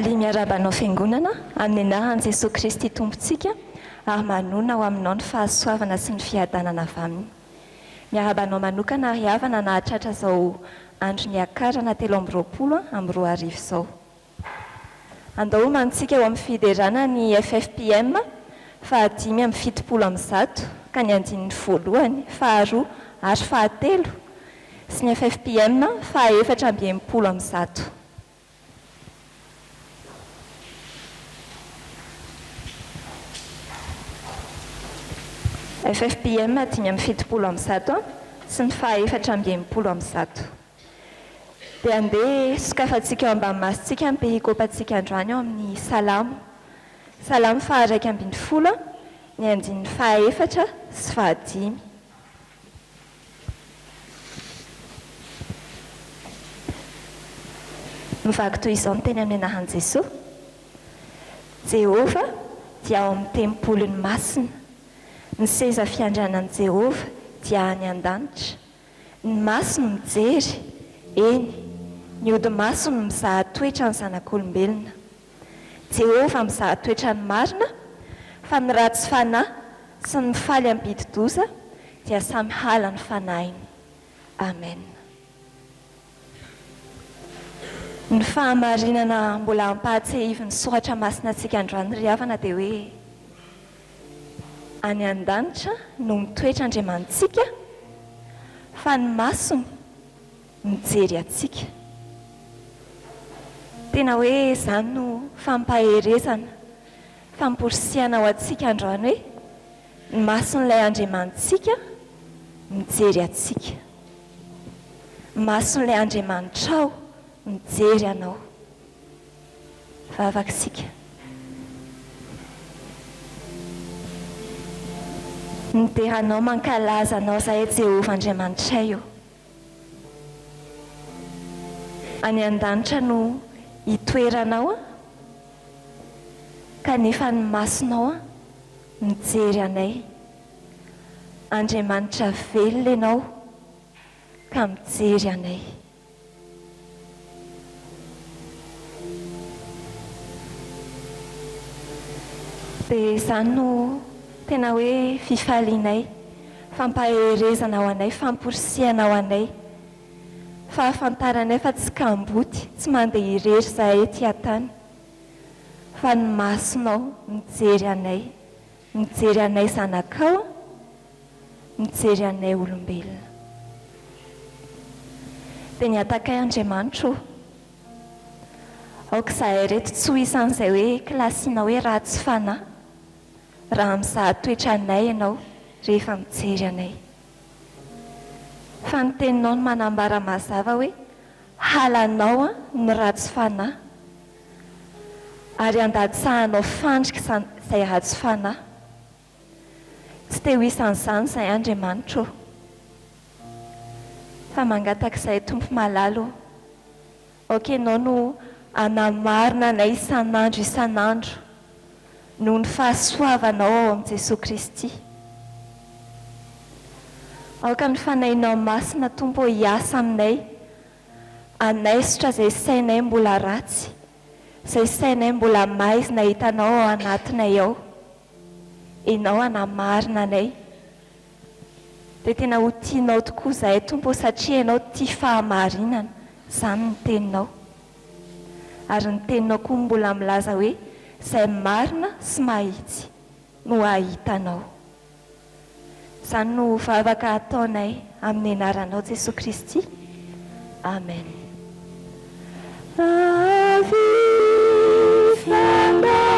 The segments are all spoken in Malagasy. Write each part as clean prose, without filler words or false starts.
Faly miarabanao fiangonana amin'ny anaran'i Jesosy Kristy Tompontsika ary manona ho aminao ny fahasoavana sy ny fiadanana avy aminy. Miarabanao manokana ary havana nahatratra izao andro niakarana 3:20 izao. Andao homantsika eo amin'ny fidirana ny FFPM fa 5:70 ka ny andininy voalohany, faharoa ary fahatelo sy ny FFPM fa 4:80. FFPM 5:70 sy ny fa 4:80. Dia andeha sokafantsika eo ambany masitsika ny perikôpantsika androany eo amin'ny salamo. Salamo fa 1:20 ny andininy fa 4 sy fa 5. Mivaky toy izao ny teny amin'ny anaran'i Jesosy. Jehova dia ao amin'ny tempolony masina. Ny seza fiandrianan'i Jehova dia any an-danitra. Ny maso no mijery, eny, ny ody maso no mizaha toetra ny zanak'olombelona. Jehova mizaha toetra ny marina, fa ny ratsy fanahy sy ny faly am-bidy-doza dia samy hala ny fanahiny. Amen. Ny fahamarinana mbola ampahatsehivy ny soratra masina antsika androany ry havana dia hoe any an-danitra no mitoetra Andriamantsika, fa ny masony mijery atsika. Tena hoe izany no fampaherezana, famporisiana ho atsika androany hoe ny mason'ilay Andriamantsika mijery atsika. Mason'ilay Andriamanitra ao mijery anao. Vavakisika. Nideranao mankalaza anao zahay Jehova Andriamanitra io. Any an-danitra no hitoeranao kanefa ny masonao mijery anay. Andriamanitra velona ianao ka mijery anay. Dia izany no tena hoe fifalianay, fampaherezana ao anay, famporisiana ao anay, fahafantaranay fa tsy kamboty, tsy mandeha irery zahay ety an-tany, fa ny masonao mijery anay zanakao, mijery anay olombelona. Dia ny atakay Andriamanitra aoka zahay reto tsy ho isan'izay hoe klasiana hoe ratsy fanahy, raha mizaha toetra anay ianao rehefa mijery anay. Fa ny teninao no manambara mazava hoe halanao ny ratsy fanahy ary andatsahanao fandrika izay ratsy fanahy. Tsy te ho isan'izany izay Andriamanitra fa mangatak'izay Tompo malalo. Oka ianao no anamarina anay isan'andro noho ny fahasoavanao ao amin'i Jesosy Kristy. Aoka ny fanahinao masina Tompo hiasa aminay, anaisotra izay sainay mbola ratsy, izay sainay mbola maizina hitanao ao anatinay ao. Ianao anamarina anay. Dia tena ho tianao tokoa zahay Tompo satria ianao tia fahamarinana, izany ny teninao. Ary ny teninao koa mbola milaza hoe izay marina sy mahitsy no ahitanao. Izany no vavaka ataonay amin'ny anaranao Jesosy Kristy. Amen. Ave Fanahy.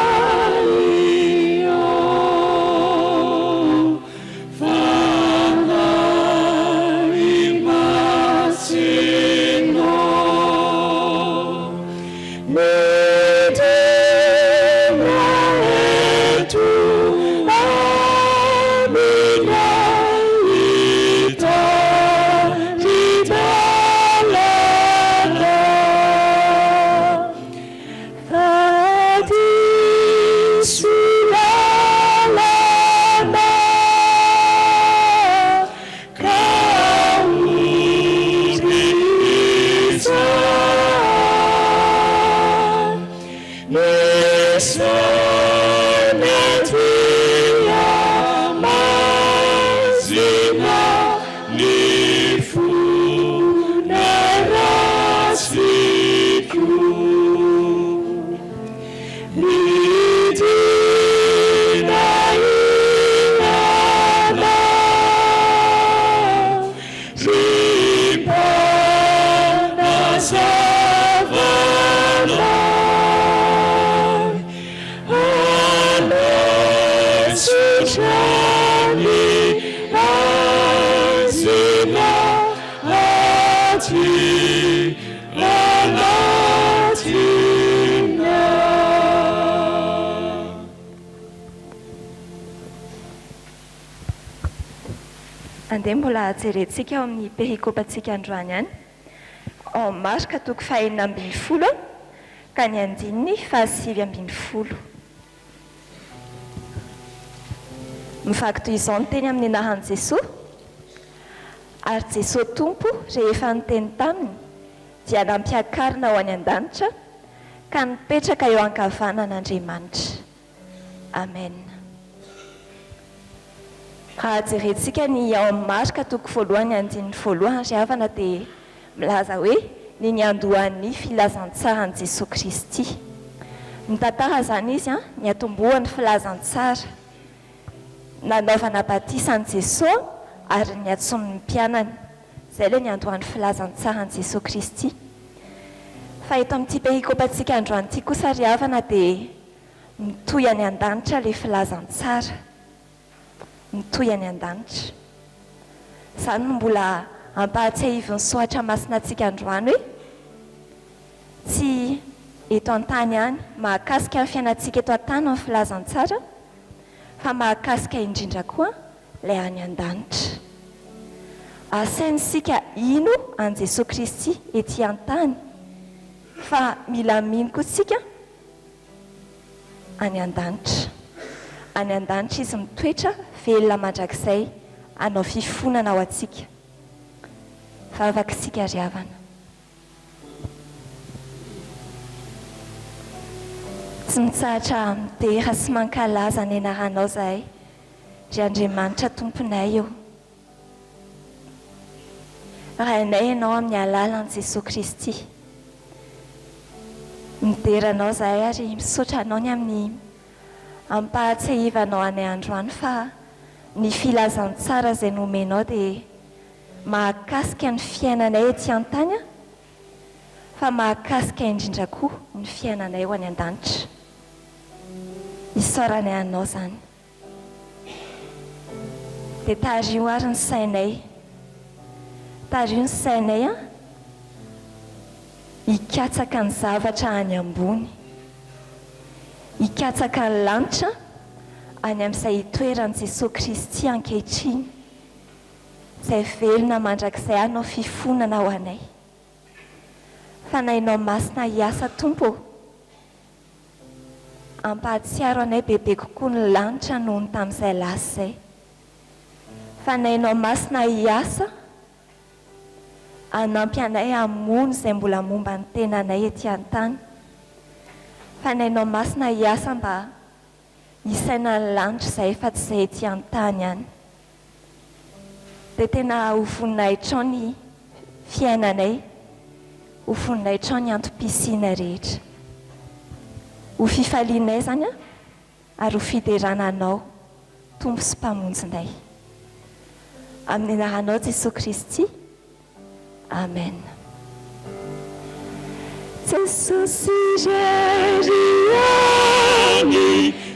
Andeha mbola jerentsika ao amin'ny perikopantsika androany any. Marika toko 4:20 ka ny andininy 7:20. Mivaky toy izao ny teny amin'ny anaran'i Jesosy. Ary Jesosy Tompo rehefa niteny taminy dia nampiakarina ho any an-danitra ka nipetraka eo ankavanan'Andriamanitra. Amen. Raha jerentsika ny ao amin'ny marika toko 1:1 ry havana dia milaza hoe ny andohan'ny filazantsaran'i Jesosy Kristy. Mitantara zany izy ny atombohan'ny filazantsara. Nanaovana batisan'i Jesosy ary ny atson'ny mpianany. Izay ilay ny andohan'ny filazantsaran'i Jesosy Kristy. Fa eto amin'ity perikopantsika androany ity kosa ry havana dia mitoy any an-danitra ilay filazantsara. Mitoy any an-danitra. Izany no mbola ampahatsiahivin'ny soatra masina antsika androany hoe tsy eto an-tany any mahakasika ny fiainantsika eto an-tany amin'ny filazantsara fa mahakasika indrindra koa ilay any an-danitra. Asaintsika ino an Jesosy Kristy ety an-tany fa mila mino koa tsika any an-danitra. Any an-danitra izy mitoetra velona mandrakizay hanao fifonana ao atsika. Vavaka isika ry havana. Tsy mitsahatra midera sy mankalaza ny anaranao zahay ry Andriamanitra tomponay eo. Rainay ianao amin'ny alalan'i Jesosy Kristy. Mideranao zahay ary misaotra anao ny amin'ny ampahatsiahivanao any androany fa ny filazantsara izay nomenao dia mahakasika ny fiainanay ety an-tany fa mahakasika indrindra koa ny fiainanay ho any an-danitra. Isaoranay anao zany. Dia tario ary ny sainay. Tario ny sainay hikatsaka ny zavatra any ambony. Hikatsaka ny lanitra any amin'izay toeran'i Jesosy Kristy ankehitriny. Izay velona mandrakizay hanao fifonana ho anay. Fanahinao masina hiasa Tompo. Ampahatsiaro anay bebe kokoa ny lanitra noho ny tamin'izay lasa izay. Fanahinao masina hiasa hanampy anay hamono izay mbola momba ny tenanay ety an-tany. Fanahinao masina hiasa mba hisaina ny lanitra izay efa tsy izay ety an-tany ihany. Dia tena hovoninay trao ny fiainanay, hovoninay trao ny antom-pisiana rehetra. Ho fifalianay zany ary ho fidirana anao, Tompo sy mpamonjinay. Amin'ny anaranao Jesosy Kristy. Amen. Jesosy Jeriani,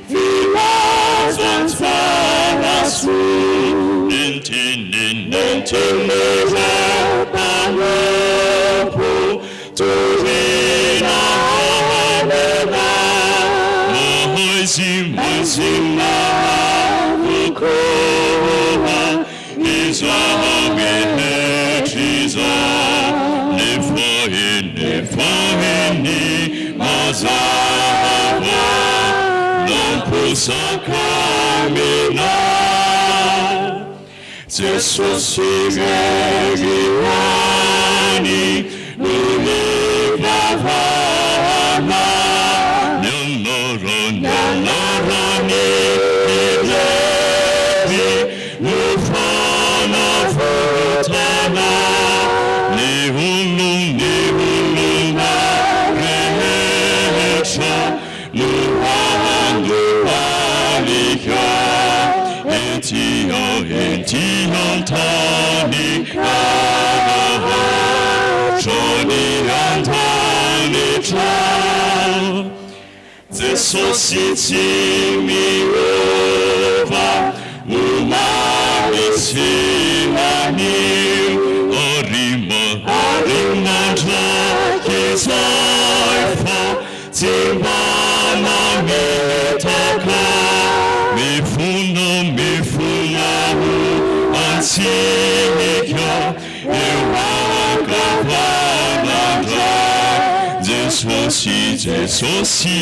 filazantsara soa, nentinera panompo, torina hanena, mazina vikoa, izamehetriza, nefahini mazava, nampusakamina, Jesosy Jeriani, nulivavana, Tiantani Karaha Joni Antani Chao Zesositi Miova Umami Sinani Orima Arimandra Kizaifa Timbana Mitaka Mifuna Ansinika Ewakapanandra Jesosi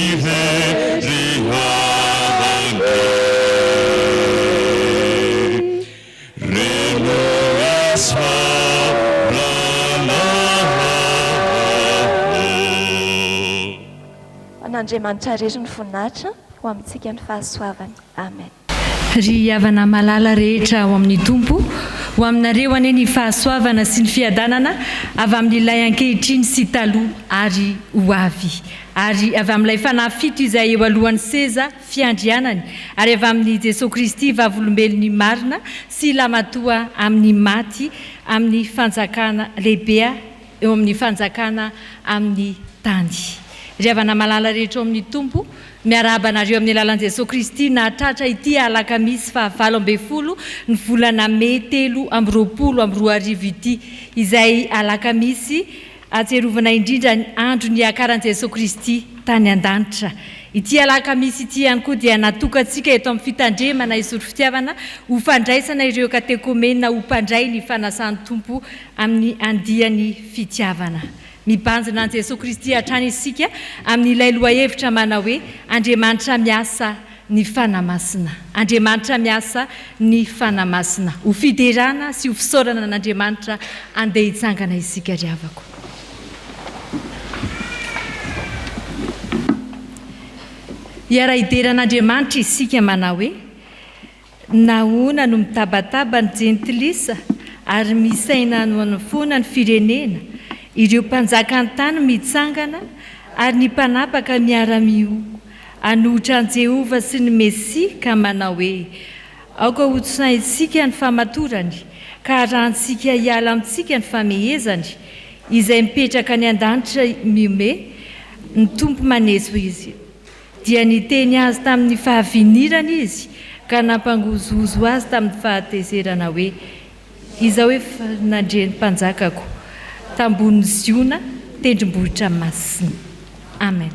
Rihane Reno Esa An'Andriamanitra rery ny voninahitra ho amintsika ny fahasoavany. Amen. Ry havana malala rehetra ao amin'ny Tompo, ho aminareo ane ny fahasoavana sy ny fiadanana avy amin'ilay ankehitriny sy taloha ary ho avy. Ary avy amin'ilay fanahy fito izay eo alohan'ny seza fiandrianany, ary avy amin'ny Jesosy Kristy vavolombelony marina sy lamatoa amin'ny maty, amin'ny fanjakana lehibe eo amin'ny fanjakana amin'ny tany. Ry havana malala rehetra ao amin'ny Tompo, miarahaba anareo amin'ny alalan'i Jesosy Kristy nahatratra ity alakamisy fahavalo amby folo ny volana May 3/20 ity, izay alakamisy atserovana indrindra ny andro niakaran'i Jesosy Kristy tany an-danitra. Ity alakamisy ity ihany koa dia natokantsika eto amin'ny fitandremana isotry fitiavana ho fandraisana ireo katekomena ho mpandray ny Fanasan'ny Tompo amin'ny andiany fitiavana. Mibanjina an Jesosy Kristy hatrany isika amin'ilay lohahevitra manao hoe Andriamanitra miasa ny fanamasina. Andriamanitra miasa ny fanamasina. Ho fidirana sy ho fisaorana an'Andriamanitra andeha hitsangana isika ry havako. Iara-idiran'Andriamanitra isika manao hoe nahoana no mitabataba ny jentilisa ary misaina no anofona ny firenena, ireo mpanjaka ny tany mitsangana ary ny mpanapaka miara-mio anohitra an Jehova sy ny Mesia ka manao hoe aoka hotsaintsika ny famatorany ka arahantsika hiala amintsika ny famehezany izay mipetraka ny an-danitra miome ny Tompo maneso izy. Dia niteny azy tamin'ny fahavinirana izy ka nampangozozo azy tamin'ny fahatezerana hoe izao hoe nandreny mpanjakako tambony ziona tendrombohitra masina. Amen.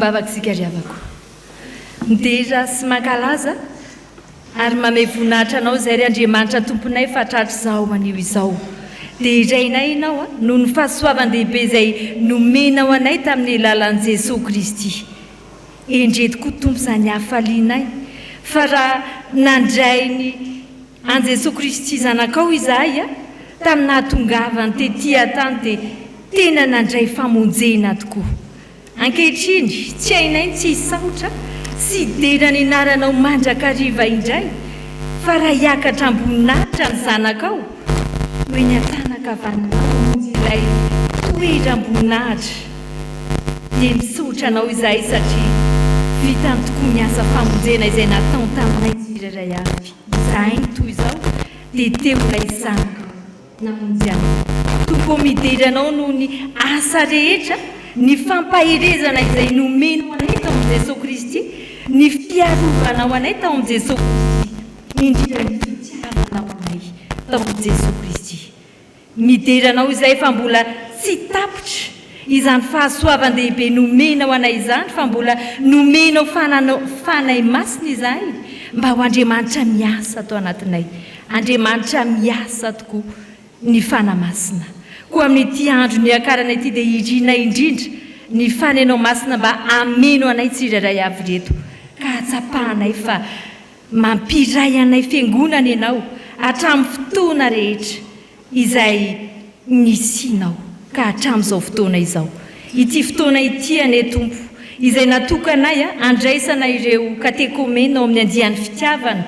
Mivavaksika ry havako. Midera sy mankalaza ary mamay voninahitra anao zay ry Andriamanitra tomponay fa tratry izao anio izao. Dia irainay ianao noho ny fahasoavan-dehibe izay nomenao anay tamin'ny alalan'i Jesosy Kristy. Endreto koa tompo izany hafalianay fa raha nandrainy an Jesosy Kristy zanakao izahay tamin'ny nahatongavany tetỳ tany dia tena nandray famonjena tokoa. Ankehitriny tsy hainay tsy hisaotra sy dera ny anaranao mandrakariva indray fa raha hiakatra amboninahitra ny zanakao hoe ny atanakavanao ilay toera amboninahitra dia misotra anao izahay satria vitany tokoa miasa famonjena izay natao taminay tsirairay avy. Izahay toy izao dia teo ilay zanakao namonjena. Tompo mideranao noho ny asa rehetra, ny fampaherezana izay nomenao anay tao amin'i Jesosy Kristy, ny fiarovanao anay tao amin'i Jesosy Kristy, indrindra ny fitiavanao anay tao amin'i Jesosy Kristy. Mideranao izay fa mbola tsy tapitra izany fahasoavan-dehibe nomenao anay izany, fa mbola nomenao fanahy masina izahay mba ho Andriamanitra miasa tao anatinay. Andriamanitra miasa tokoa ny fanahy masina. Koa amin'ity andro niakarana ity dia irinay indrindra ny fanenao masina mba ameno anay tsirairay avy reto ka hatsapahanay fa mampiray anay fiangonana ianao hatramin'ny fotoana rehetra izay nisinao ka hatramin'izao fotoana izao. Ity fotoana ity ane Tompo izay natokanay andraisana ireo katekomena ao amin'ny andian'ny fitiavana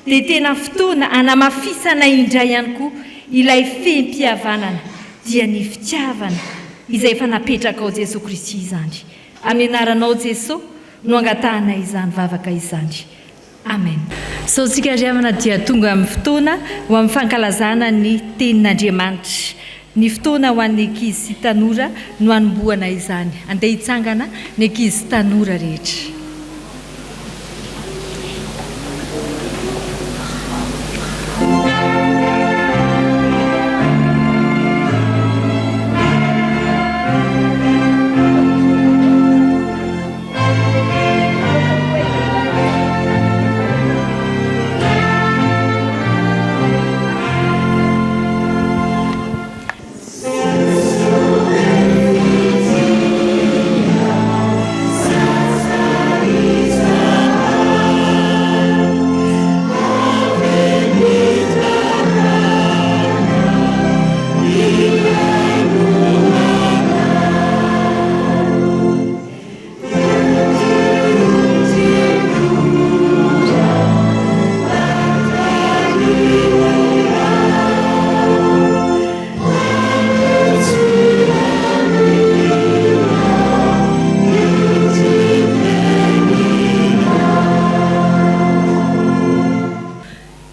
dia tena fotoana anamafisanay indray ihany koa ilay Fjkm dia ny fitiavana izay efa napetraka ao Jesosy Kristy izany. Amin'ny anaranao Jesosy no angatahanay izany vavaka izany. Amen. So tsika ry havana dia tonga amin'ny fotoana ho amin'ny fankalazana ny tenin'Andriamanitra. Ny fotoana ho an'ny ankizy sy tanora no hanombohana izany. Andeha hitsangana ny ankizy sy tanora rehetra.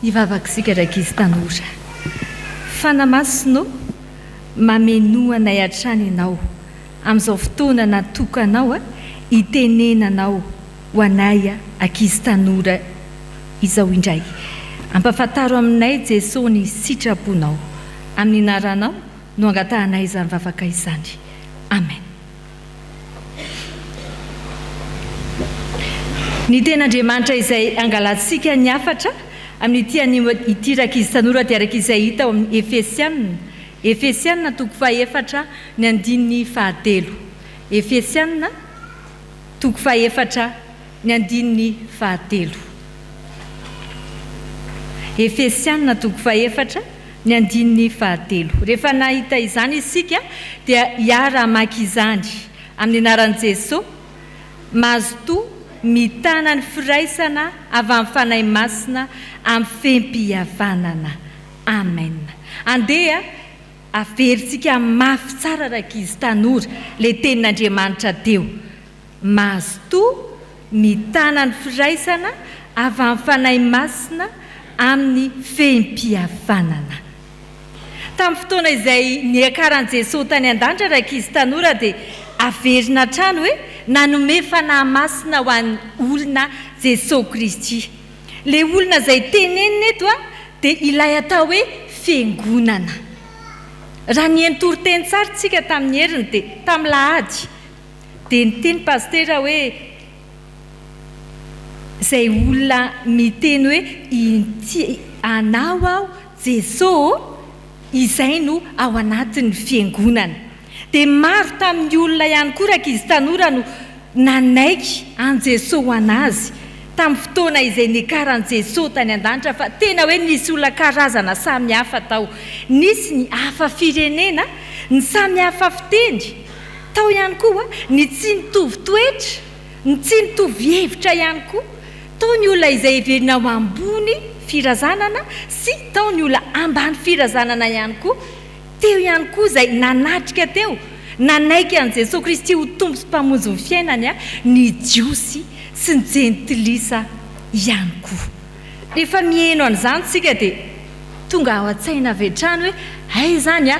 Ivavaksika ry ankizy tanora. Fanamasinao mameno anay hatrany ianao amin'izao fotoana natokanao hitenenanao ho anay ankizy tanora izao indray. Ampafantaro aminay Jesosy ny sitraponao. Amin'ny anaranao no angatahanay izany vavaka izany. Amen. Ny ten'Andriamanitra izay angalantsika ny hafatra amin'ity ity ankizy tanora dia araka izay hita ao amin'ny Efesianina toko 4 ny andininy 9. Efesianina toko 4 ny andininy 9. Efesianina toko 4 ny andininy 9. Rehefa nahita izany isika dia hiara mamaky izany amin'ny anaran'i Jesosy, mahazo toa mitana ny firaisana avy amin'ny fanahy masina amin'ny Fjkm-Pivavahana. Amen. Andeha averintsika mafy tsara ankizy tanora le tenin'Andriamanitra teo. Mahazo toa mitana ny firaisana avy amin'ny fanahy masina amin'ny Fjkm-Pivavahana. Tamin'ny fotoana izay niakaran'i Jesosy tany an-danitra ankizy tanora dia averina trano hoe nanome fanahy masina ho an'ny olona Jesosy Kristy. Le olona izay tenenina eto dia ilay atao hoe fiangonana. Raha ny Toriteny tsara tsika tamin'ny heriny dia tamin'ny lahady dia niteny pastera hoe izay olona miteny hoe anao aho Jesosy izay no ao anatin'ny fiangonana. Dia maro tamin'ny olona ihany koa ankizy tanora no nanaiky an Jesosy ho anazy tamin'ny fotoana izay niakaran Jesosy tany an-danitra, fa tena hoe nisy olona karazana samy hafa tao. Nisy ny hafa firenena, ny samy hafa fiteny tao ihany koa, ny tsy nitovy toetra, ny tsy nitovy hevitra ihany koa. Tao ny olona izay heverina ao ambony firazanana sy tao ny olona ambany firazanana ihany koa. Teo ihany koa izay nanatrika teo, nanaiky an Jesosy Kristy ho tompo sy mpamonjy ny fiainany, ny jiosy sy ny jentilisa ihany koa. Rehefa mihaino an'izany tsika dia tonga ao an-tsaina avy hatrany hoe hay izany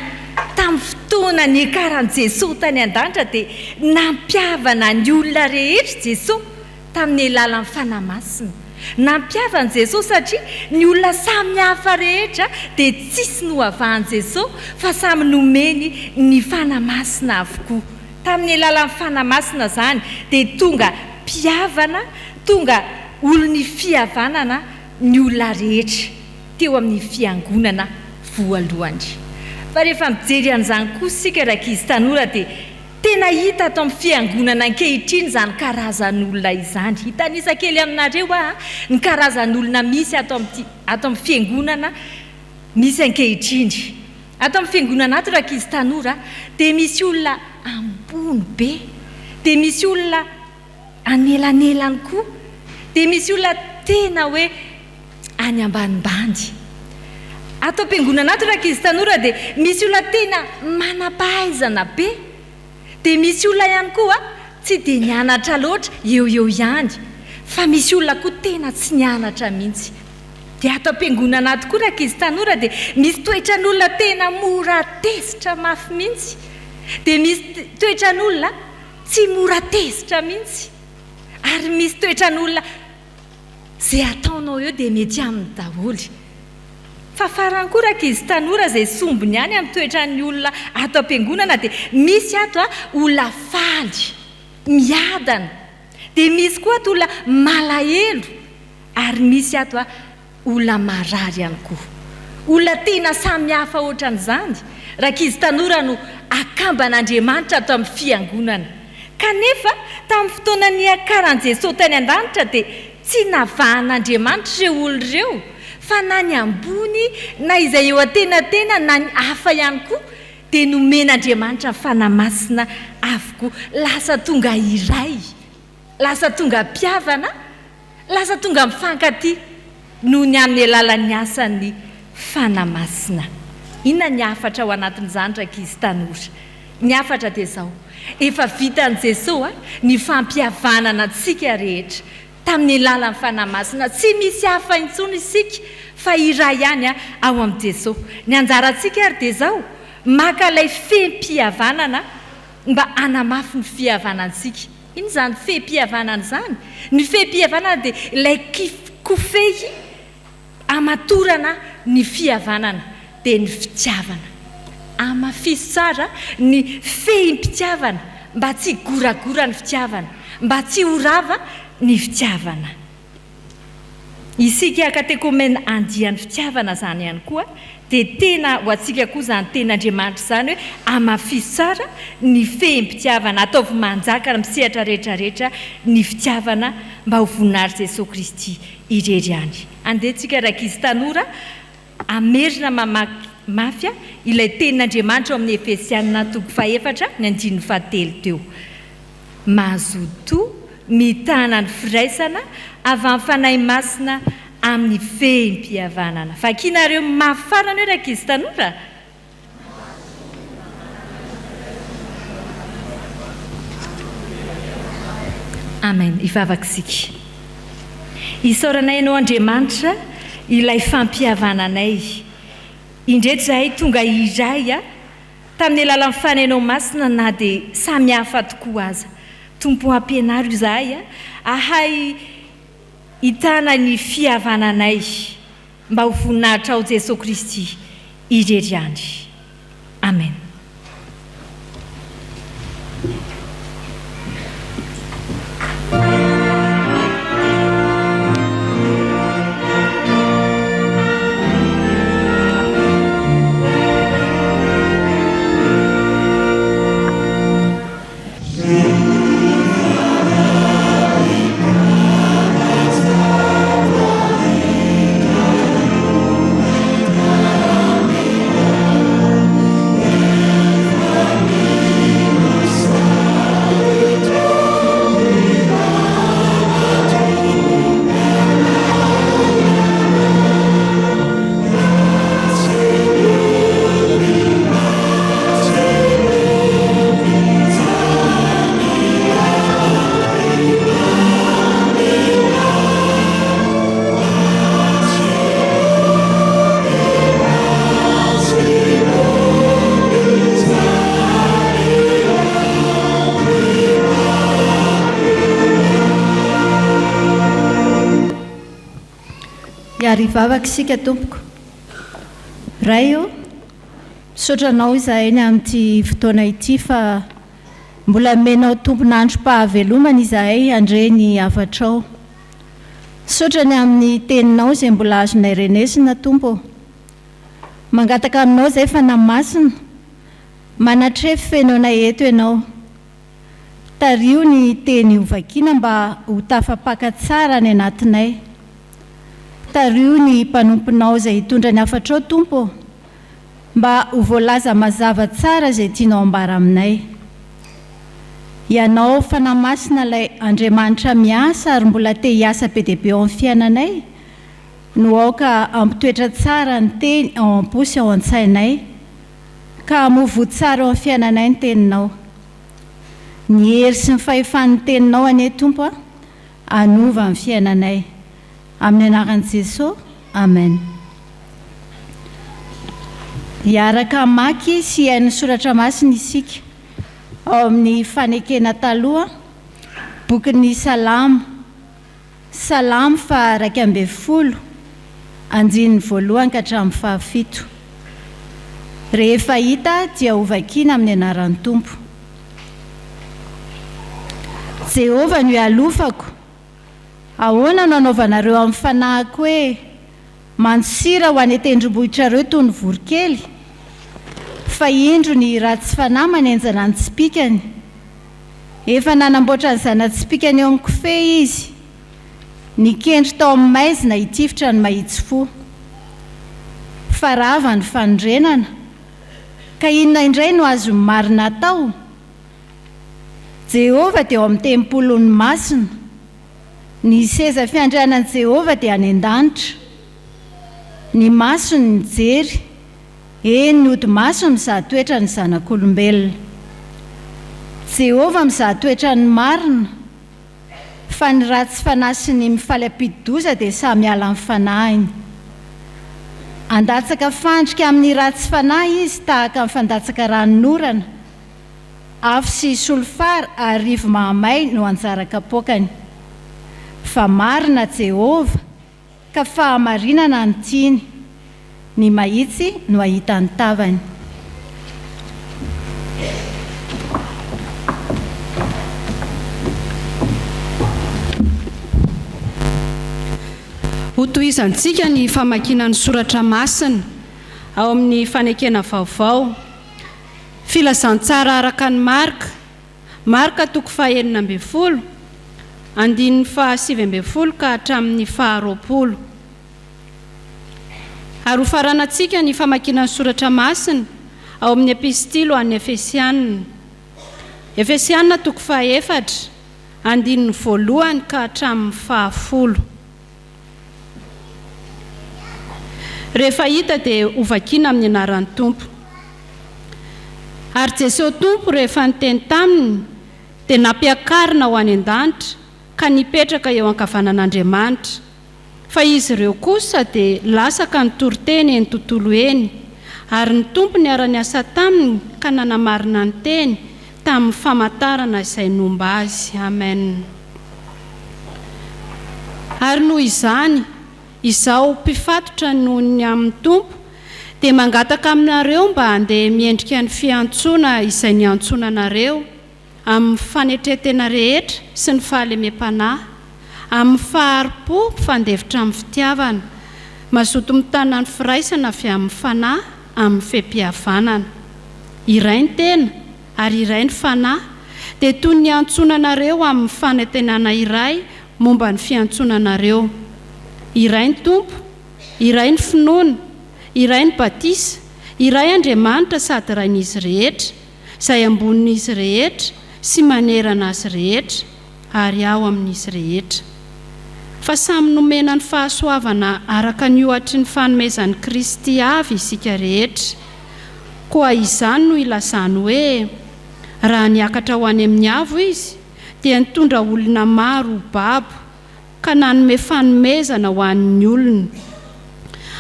tamin'ny fotoana niakaran Jesosy tany an-danitra dia nampiavana ny olona rehetra Jesosy tamin'ny alalan'ny fanahy masina. Nampiavana Jesosy satria ny olona samy hafa rehetra dia tsisy nohavahan Jesosy fa samy nomeny ny fanahy masina avokoa. Tamin'ny alalan'ny fanahy masina zany dia tonga mpiavana, tonga olony fihavanana ny olona rehetra teo amin'ny fiangonana voalohany. Fa rehefa mijery an'izany koa sika ankizy tanora dia tena hita ato amin'ny fiangonana ankehitriny izany karazan'olona izany. Hitanisa kely aminareo ny karazan'olona misy ato amin'ny fiangonana misy ankehitriny. Ato amin'ny fiangonana ato ankizy tanora dia misy olona ambony be, dia misy olona anelanelany koa, dia misy olona tena hoe any ambanimbany. Ato am-piangonana ato ankizy tanora dia misy olona tena manam-pahaizana be, dia misy olona ihany koa tsy dia nianatra loatra, eo ihany, fa misy olona koa tena tsy nianatra mihitsy. Dia ato am-piangonana ato koa ankizy tanora dia misy toetran'olona tena mora tezitra mafy mihitsy, dia misy toetran'olona tsy mora tezitra mihitsy, ary misy toetran'olona izay ataonao eo dia mety amin'ny daholo. Fa farany koa ankizy tanora izay sombiny ihany amin'ny toetran'ny olona ato am-piangonana dia misy ato olona faly, miadana, dia misy koa ato olona malahelo, ary misy ato olona marary ihany koa. Olona tena samy hafa ohatran'izany ankizy tanora no akamban'Andriamanitra ato amin'ny fiangonana. Kanefa tamin'ny fotoana niakaran Jesosy tany an-danitra dia tsy navahan'Andriamanitra ireo olona ireo, fa na ny ambony na izay eo an-tenatena na ny hafa ihany koa dia nomen'Andriamanitra fanahy masina avokoa. Lasa tonga iray, lasa tonga mpiavana, lasa tonga mifankatia noho ny amin'ny alalan'ny asan'ny fanahy masina. Inona ny hafatra ao anatin'izany ankizy tanora? Ny hafatra dia izao: efa vitan'i Jesosy ny fampihavanana antsika rehetra tamin'ny alalan'ny fanahy masina. Tsy misy hafa intsony isika fa iray ihany ao amin'ny Jesosy. Ny anjarantsika ary dia izao: maka ilay fem-pihavanana mba hanamafy ny fihavanantsika. Ino izany fem-pihavanana izany? Ny fem-pihavanana dia ilay kofehy amatorana ny fihavanana dia ny fitiavana. Amafisy tsara ny fehim-pitiavana mba tsy goragora ny fitiavana, mba tsy horava ny fitiavana. Isika katekomena andian'ny fitiavana zany ihany koa dia tena ho antsika koa izany ten'Andriamanitra izany hoe amafisy tsara ny fehim-pitiavana, ataovy manjaka misehatra rehetrarehetra ny fitiavana mba ho voninahitry Jesosy Kristy irery ihany. Andehantsika ankizy tanora amerina mafia ilay tenin'Andriamanitra ao amin'ny Efesianina 4:7 teo: mazoto mitana ny firaisana avy amin'ny fanahy masina amin'ny fehim-pihavanana. Vakinareo mafarana eo ankizy tanora. Amen. Ivavakisika. Isaoranay ianao Andriamanitra ilay fampihavananay. Indreto zahay tonga iray tamin'ny alalan'ny fanahinao masina na dia samy hafa tokoa aza. Tompo ampianaro izahay ahay hitana ny fihavananay mba ho voninahitra ao Jesosy Kristy irery ihany. Amen. miary vavaka isika tompoko. Ray io Tsodrano izahay ny amin'ity fotoana ity fa mbola menao tompon'androm-pahavelomana izahay andre ny havatrao. Tsodrany amin'ny teninao izay mbola azonay renesina tompo. Mangataka aminao izay fanahy masina, manatrefy fenonay eto ianao. Tario ny teny hovakina mba ho tafapaka tsara ny anatinay. Tario ny mpanomponao izay hitondra ny hafatrao tompo, mba ho voalaza mazava tsara izay tianao ambara aminay. Ianao fanahy masina ilay Andriamanitra miasa ary mbola te hiasa be dia be ao amin'ny fiainanay, no aoka ampitoetra tsara ny teny ao am-posy ao an-tsainay, ka hamovo tsara ao amin'ny fiainanay ny teninao. Ny hery sy ny fahefan'ny teninao anie tompo anova amin'ny fiainanay. Amin'ny anaran'i Jesosy, amen. Hiaraka maky sy hain'ny soratra masina isika ao amin'ny fanekena taloha, bokin'ny Salamo, Salamo fa 110, andininy 1 ka hatramin'ny 7. Rehefa hita dia hovakina amin'ny anaran'ny Tompo. Jehova no ialofako, ahoana no anaovanareo amin'ny fanahiko hoe mansira ho any tendrombohitrareo toy ny vorokely, fa indro ny ratsy fanahy manenjana ny tsipikany. Efa nanamboatra ny zana-tsipikany eo amin'ny kofehy izy, ny kendry tao amin'ny maizina hitifitra ny mahitsy fo. Farava ny fandrenana, ka inona indray no azo marina atao? Jehova dia ao amin'ny tempolony masina, ny seza fiandrianan'i Jehova dia any an-danitra. Ny masony mijery, ny ody maso mizaha toetra ny zanak'olombelona. Jehova mizaha toetra ny marina, fa ny ratsy fanahy sy ny mifaly ampidi-doza dia samy ala amin'ny fanahiny. Andatsaka fandrika amin'ny ratsy fanahy izy tahaka amin'ny fandatsaka ranon'orana, afo sy solofara ary rivo mahamay no anjara kapoakany. Fa marina Jehova, ka fahamarinana ny tiany, ny mahitsy no ahita ny tavany. Ho tohizantsika ny famakiana ny soratra masina ao amin'ny fanekena vaovao. Filazantsara araka ny marika toko 9, andininy 7 ka hatramin'ny 20. Ary hofaranantsika ny famakiana ny soratra masina ao amin'ny epistilo an'ny Efesianina. Efesianina toko 4, andininy 1 ka hatramin'ny 20. Rehefa hita dia hovakina amin'ny anaran'ny Tompo. Ary Jesosy Tompo rehefa niteny taminy dia nampiakarina ho any an-danitra ka nipetraka eo ankavanan'Andriamanitra. Fa izy ireo kosa dia lasaka ny Toriteny eny tontolo eny, ary ny Tompo niara-niasa taminy ka nanamarina ny teny tamin'ny famantarana izay nomba azy. Amen. Ary noho izany, izao mpifatotra noho ny amin'ny Tompo dia mangataka aminareo mba handeha miendrika ny fiantsoana izay niantsoana anareo amin'ny fanetretena rehetra sy ny fahalemem-panahy, amin'ny faharipo fandefitra amin'ny fitiavana, mazoto mitana ny firaisana avy amin'ny fanahy amin'ny Fjkm. Iray ny tena ary iray ny fanahy, dia toy ny antsoana anareo amin'ny fanantenana iray momba ny fiantsoana anareo. Iray ny Tompo, iray ny finoana, iray ny batisa, iray Andriamanitra sady rain'izy rehetra, izay ambonin'izy rehetra sy manerana azy rehetra ary ao amin'izy rehetra. Fa samy nomena ny fahasoavana araka ny ohatry ny fanomezan'i Kristy avy isika rehetra. Koa izany no ilazany hoe raha niakatra ho any amin'ny avo izy dia nitondra olona maro ho babo, ka nanome fanomezana ho an'ny olona.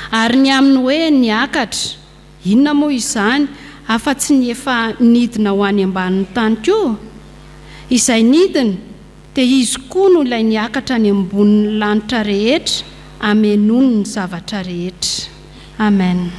Ary ny aminy hoe niakatra, inona moa izany afa-tsy ny efa nidina ho any ambanin'ny tany koa? Izay nidina dia izy koa no ilay niakatra ny ambonin'ny lanitra rehetra amenony ny zavatra rehetra. Amen.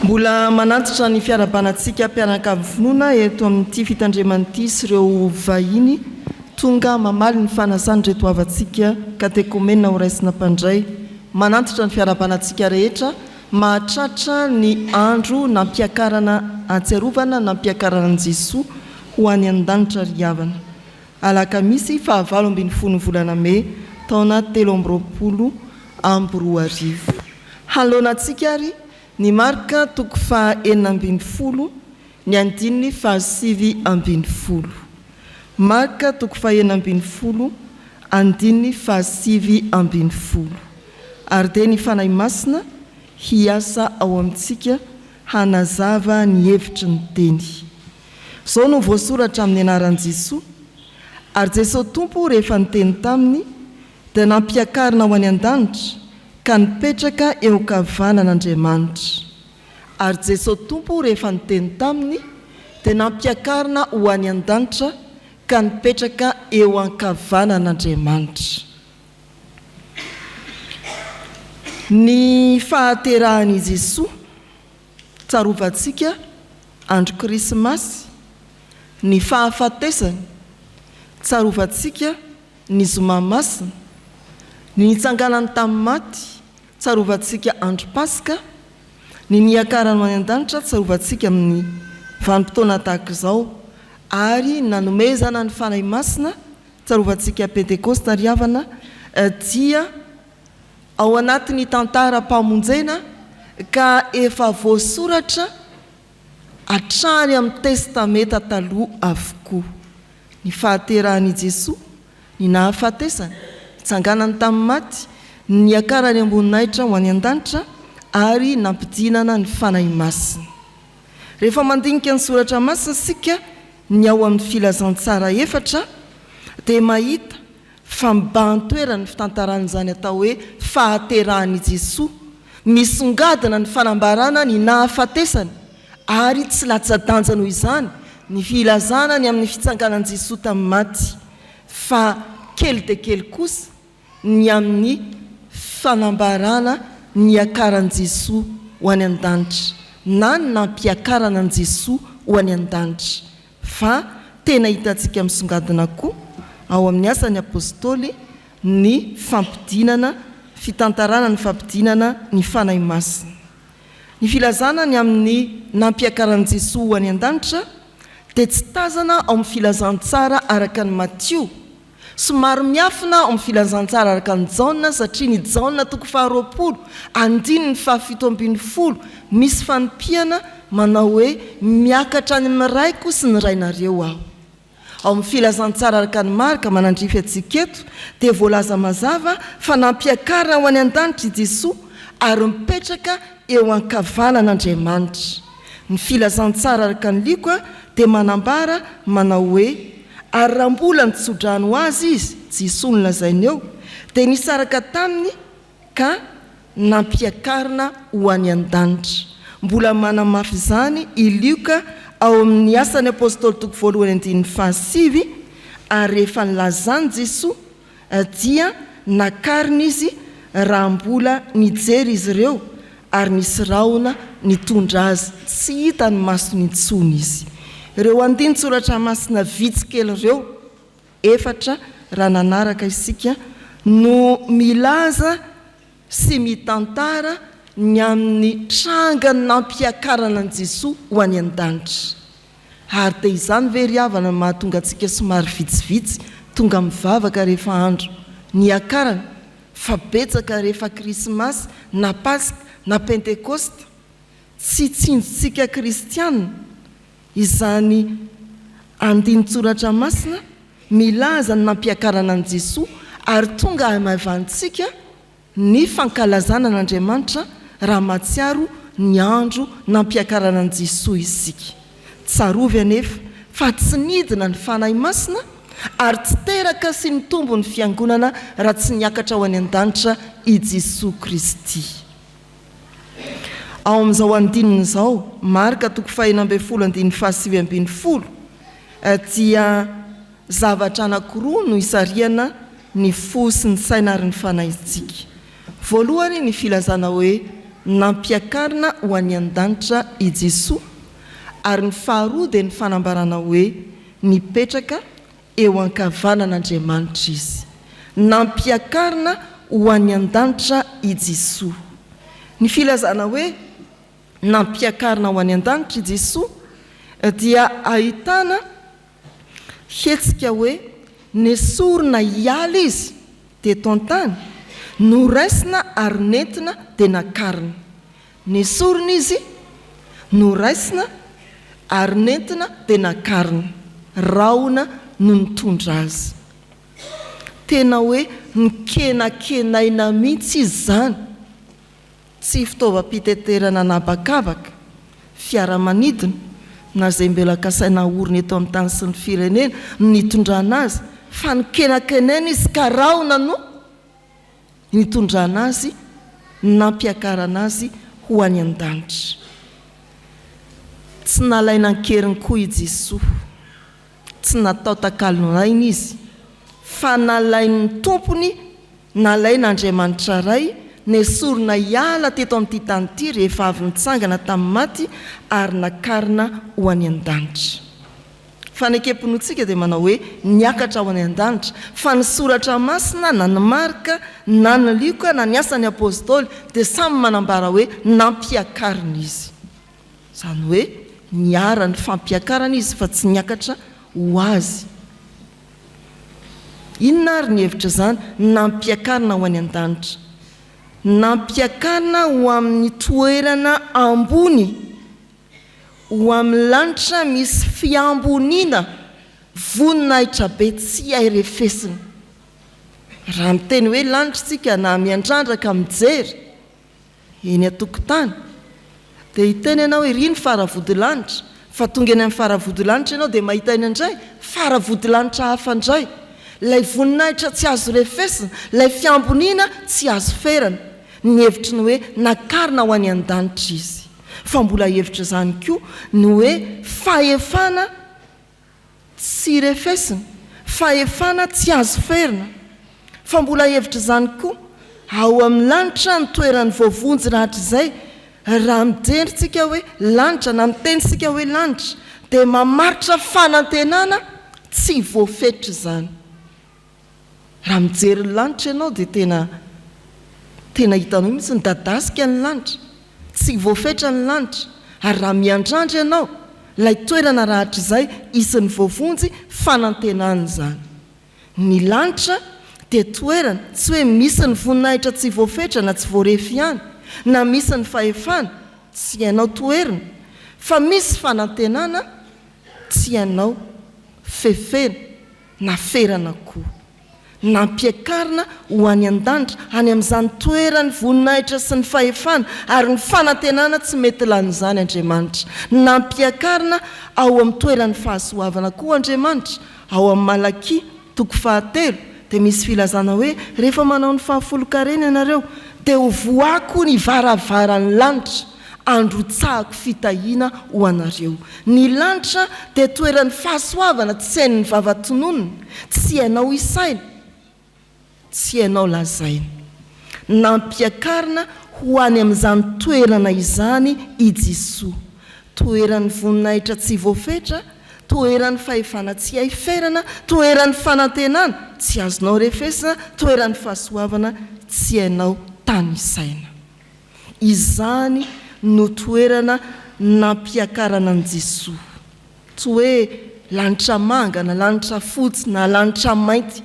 Mbola manatitra ny fiarabanantsika mpianakavy eto amin'ity fitandreman'ity sy ireo vahiny tonga mamaly ny fanasany reto avantsika katekomena ho raisina mpandray. Manatitra ny fiarabanantsika rehetra mahatratra ny andro nampiakarana atsiarovana nampiakarana Jesoa ho any an-danitra ry havana. Alakamisy 9 volana May taona 2020. Halonantsika ary ny marka toko 4 ny andininy 7. Marka toko 4 andininy 7. Ary dia ny fanahy masina hiasa ao amintsika hanazava ny hevitry ny teny. Zao no voasoratra amin'ny anaran'i Jesoa. Ary Jesosy Tompo rehefa niteny taminy dia nampiakarina ho any an-danitra ka nipetraka eo ankavanan'Andriamanitra. Ary Jesosy Tompo rehefa niteny taminy dia nampiakarina ho any an-danitra ka nipetraka eo ankavanan'Andriamanitra. Ny fahaterahan'i Jesoa tsarovatsika andro Krismasy, ny fahafatesany tsarovatsika ny zoma masina, ny nitsanganany tamin'ny maty tsarovatsika andro Paska, ny niakarana any an-danitra tsarovatsika amin'ny vanim-potoana tahaka izao, ary nanomezana ny fanahy masina tsarovatsika Pentekosta ry havana dia ao anatin'ny tantara-pamonjena ka efa voasoratra hatrany amin'ny testameta taloha avokoa. Ny fahaterahan'i Jesoa, ny nahafatesany, nitsanganany tamin'ny maty, ny niakarany amboninahitra ho any an-danitra ary nampidinana ny fanahy masina. Rehefa mandinika ny soratra masina sika ny ao amin'ny filazantsara efatra dia mahita fa mibahan-toerana ny fitantaran'izany atao hoe fahaterahan'i Jesoa, misongadina ny fanambarana ny nahafatesany ary tsy latsa-danja noho izany ny filazana ny amin'ny fitsanganan'i Jesoa tamin'ny maty, fa kely dia kely kosa ny amin'ny fanambarana ny akaran'i Jesoa ho any an-danitra na ny nampiakarana an'i Jesoa ho any an-danitra. Fa tena hitantsika misongadina koa ao amin'ny asan'ny apôstôly ny fampidinana, fitantarana ny fampidinana ny fanahy masina. Ny filazana ny amin'ny nampiakaran'i Jesoa ho any an-danitra dia tsy tazana ao amin'ny filazantsara araka ny Matthieu, somary miafina amin'ny filazantsara araka ny jaona satria ny jaona toko faharoapolo andiny ny fahafitoambin'ny folo misy fanompiana manao hoe miakatra any amin'ny raiko sy ny rainareo aho ao amin'ny filazantsara araka ny marika manandrify atsiketo dia voalaza mazava fa nampiakarina ho any an-danitra i Jesosy ary mipetraka eo ankavanan'Andriamanitra. Ny filazantsara araka ny likoa dia manambara manao hoe ary raha mbola ny Tsodrano azy izy Jesosy nolazainy eo dia nisaraka taminy ka nampiakarina ho any an-danitra. Mbola manamafy izany i Lioka ao amin'ny asan'ny apôstôly toko 2:7 ary rehefa nilazany Jesosy dia nakarina izy raha mbola nijery izy ireo ary nisy rahona nitondra azy tsy hita ny masony intsony izy. Ireo andiny tsoratra masina vitsikely ireo 4 raha nanaraka isika no milaza sy mitantara ny amin'ny trangany nampiakarana an Jesosy ho any an-danitra. Ary dia izany very havana mahatonga antsika somary vitsivitsy tonga mivavaka rehefa andro niakarana fa betsaka rehefa krismasy na paska na pentekosta tsy tsinjotsika kristianina izany andiny-tsoratra masina milaza ny nampiakarana an Jesosy ary tonga hamavantsika ny fankalazana an'Andriamanitra raha matsiaro ny andro nampiakarana an Jesosy isika. Tsarovy anefa fa tsy nidina ny fanahy masina ary tsy teraka sy ny tombo ny fiangonana raha tsy niakatra ho any an-danitra i Jesosy Kristy. Ao amin'izao andininy izao marika toko 5:7-20 dia zavatra anankiroa no isariana ny fo sy ny saina ary ny fanahintsika. Voalohany ny filazana hoe nampiakarina ho any an-danitra i Jesosy ary ny faharoa dia ny fanambarana hoe nipetraka eo ankavanan'Andriamanitra izy. Nampiakarina ho any an-danitra i Jesosy. Ny filazana hoe nampiakarina ho any an-danitra i Jesosy dia ahitana hetsika hoe nesorina hiala izy dia tontany no raisina ary nentina dia nakarina. Nesorina izy no raisina ary nentina dia nakarina. Rahona no nitondra azy. Tena hoe nikenakenaina mihitsy izy zany. Tsy fitaovam-piteterana nabakabaka, fiaramanidina na izay mbela kasaina orina eto amin'ny tany sy ny firenena nitondrana azy fa nikenakenaina izy ka rahona no nitondrana azy nampiakarana azy ho any an-danitra. Tsy nalaina ankeriny koa i Jesosy, tsy natao takalon'aina izy fa nalain'ny tompony, nalain'Andriamanitra ray nesorina hiala teto amin'ity tany ity rehefa avy nitsangana tamin'ny maty ary nakarina ho any an-danitra. Fanekempontsika dia manao hoe niakatra ho any an-danitra fa ny soratra masina na ny marika na ny lioka na ny asan'ny apôstôly dia samy manambara hoe nampiakarina izy. Izany hoe niara ny fampiakarana izy fa tsy niakatra ho azy. Inona ary ny hevitra izany nampiakarina ho any an-danitra? Nampiakarina ho amin'ny toerana ambony, ho amin'ny lanitra misy fiamboniana voninahitra be tsy airefesina. Raha miteny hoe lanitra tsika na miandrandraka mijery eny an-tokotany dia hiteny ianao hoe ry ny faravodilanitra, fa tonga eny amin'ny faravodilanitra ianao dia mahita eny indray faravodilanitra hafa indray. Ilay voninahitra tsy azo refesina, ilay fiamboniana tsy azo ferana. Ny hevitra ny hoe nakarina ho any an-danitra izy. Fa mbola hevitra izany koa ny hoe fahefana tsy refesina, fahefana tsy azo ferina. Fa mbola hevitra izany koa ao amin'ny lanitra ny toerany voavonjy rahatra izay. Raha mijerytsika hoe lanitra na mitenysika hoe lanitra dia mamaritra fanantenana tsy voafetra izany. Raha mijery ny lanitra ianao dia tena hitanao mihitsy ny dadasika ny lanitra, tsy voafetra ny lanitra. Ary raha miandrandra ianao ilay toerana rahatra izay isan'ny voavonjy fanantenana izany. ny lanitra dia toerana tsy hoe misy ny voninahitra tsy voafetra na tsy voarefy ihany na misy ny fahefana tsy ianao toerana fa misy fanantenana tsy ianao fefena na ferana koa nampiakarina ho any an-danitra any amin'izany toerany voninahitra sy ny fahefana ary ny fanantenana tsy mety lan'izany Andriamanitra nampiakarina ao amin'ny toerany fahasoavana koa Andriamanitra ao amin'ny Malakia 3 dia misy filazana hoe rehefa manao ny 10 ianareo dia ho voako ny varavaran'ny lanitra androtsahako fitahiana ho anareo. Ny lanitra dia toerany fahasoavana tsy hain'ny vavatononona tsy hainao isaina tsy hainao lazaina nampiakarina ho any amin'izany toerana izany i Jesosy toeran'ny voninahitra tsy voafetra toeran'ny fahefana tsy haiferana toeran'ny fanantenana tsy azonao refesina toeran'ny fahasoavana tsy hainao tany isaina izany no toerana nampiakarana an Jesosy tsy hoe lanitra manga na lanitra fotsy na lanitra mainty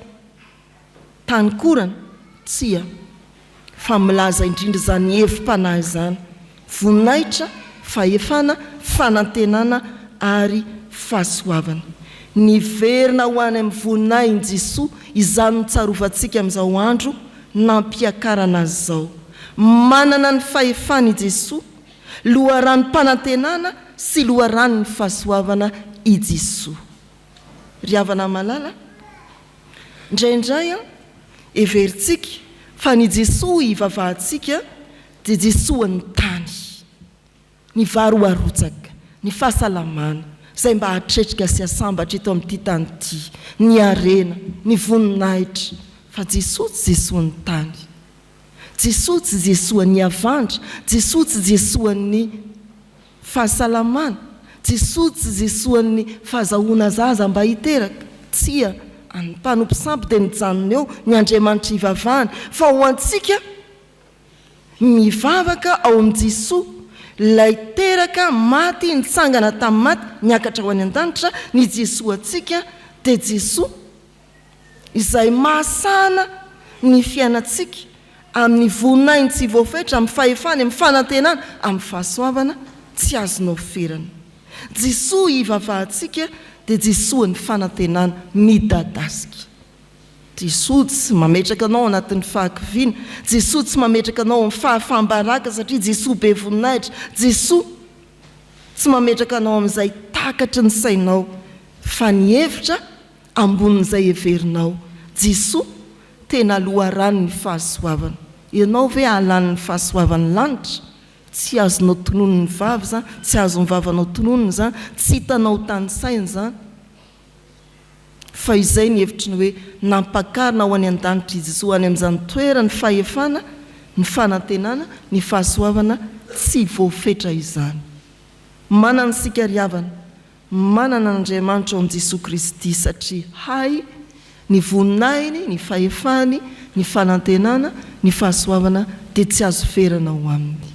tany korana tsia fa milaza indrindra izany hevim-panahy izany voninahitra fahefana fanantenana ary fahasoavana niverina ho any amin'ny voninahy in Jesosy izany notsarovatsika amin'izao andro nampiakarana azy zao manana ny fahefana i Jesosy loharano mpanantenana sy loharano ny fahasoavana i Jesosy ry havana malala indraindray everitsika fa ny Jesosy ivavahantsika dia Jesosy ny tany ny varoarotsaka ny fahasalamana izay mba hatretrika sy asambatra eto amin'ity tany ity ny arena ny voninahitra fa Jesosy tsy Jesosy ny tany Jesosy tsy Jesosy ny avandra Jesosy tsy Jesosy ny fahasalamana Jesosy tsy Jesosy ny fahazahoana zaza mba hiteraka tsia any mpanompo sampy dia nijanona eo ny Andriamanitra ivavahana fa ho antsika mivavaka ao amin'ny Jesosy lay teraka maty nitsangana tamin'ny maty niakatra ho any an-danitra ny Jesosy atsika dia Jesosy izay mahasana ny fiainatsika amin'ny voninahiny tsy voafetra amin'ny fahefana amin'ny fanantenana amin'ny fahasoavana tsy azonao ferana Jesosy ivavahantsika dia Jesosy ny fanantenana midadasika Jesosy tsy mametraka anao anatin'ny fahakiviana Jesosy tsy mametraka anao amin'ny fahafambaraka satria Jesosy be voninahitra Jesosy tsy mametraka anao amin'izay takatra ny sainao fa ny hevitra ambonin'izay heverinao Jesosy tena loharano ny fahasoavana ianao ve hahalany ny fahasoavan'ny lanitra tsy azonao tonono ny vavy zany tsy azon'ny vavanao tononony zany tsy hitanao tany saina zany fa izay ny hevitry ny hoe nampakarina ho any an-danitra i Jesosy any amin'izany toerana ny fahefana ny fanantenana ny fahasoavana tsy voafetra izany manana sika ry havana manana Andriamanitra ao amin'i Jesosy Kristy satria hay ny voninahiny ny fahefany ny fanantenana ny fahasoavana dia tsy azo ferana ho aminy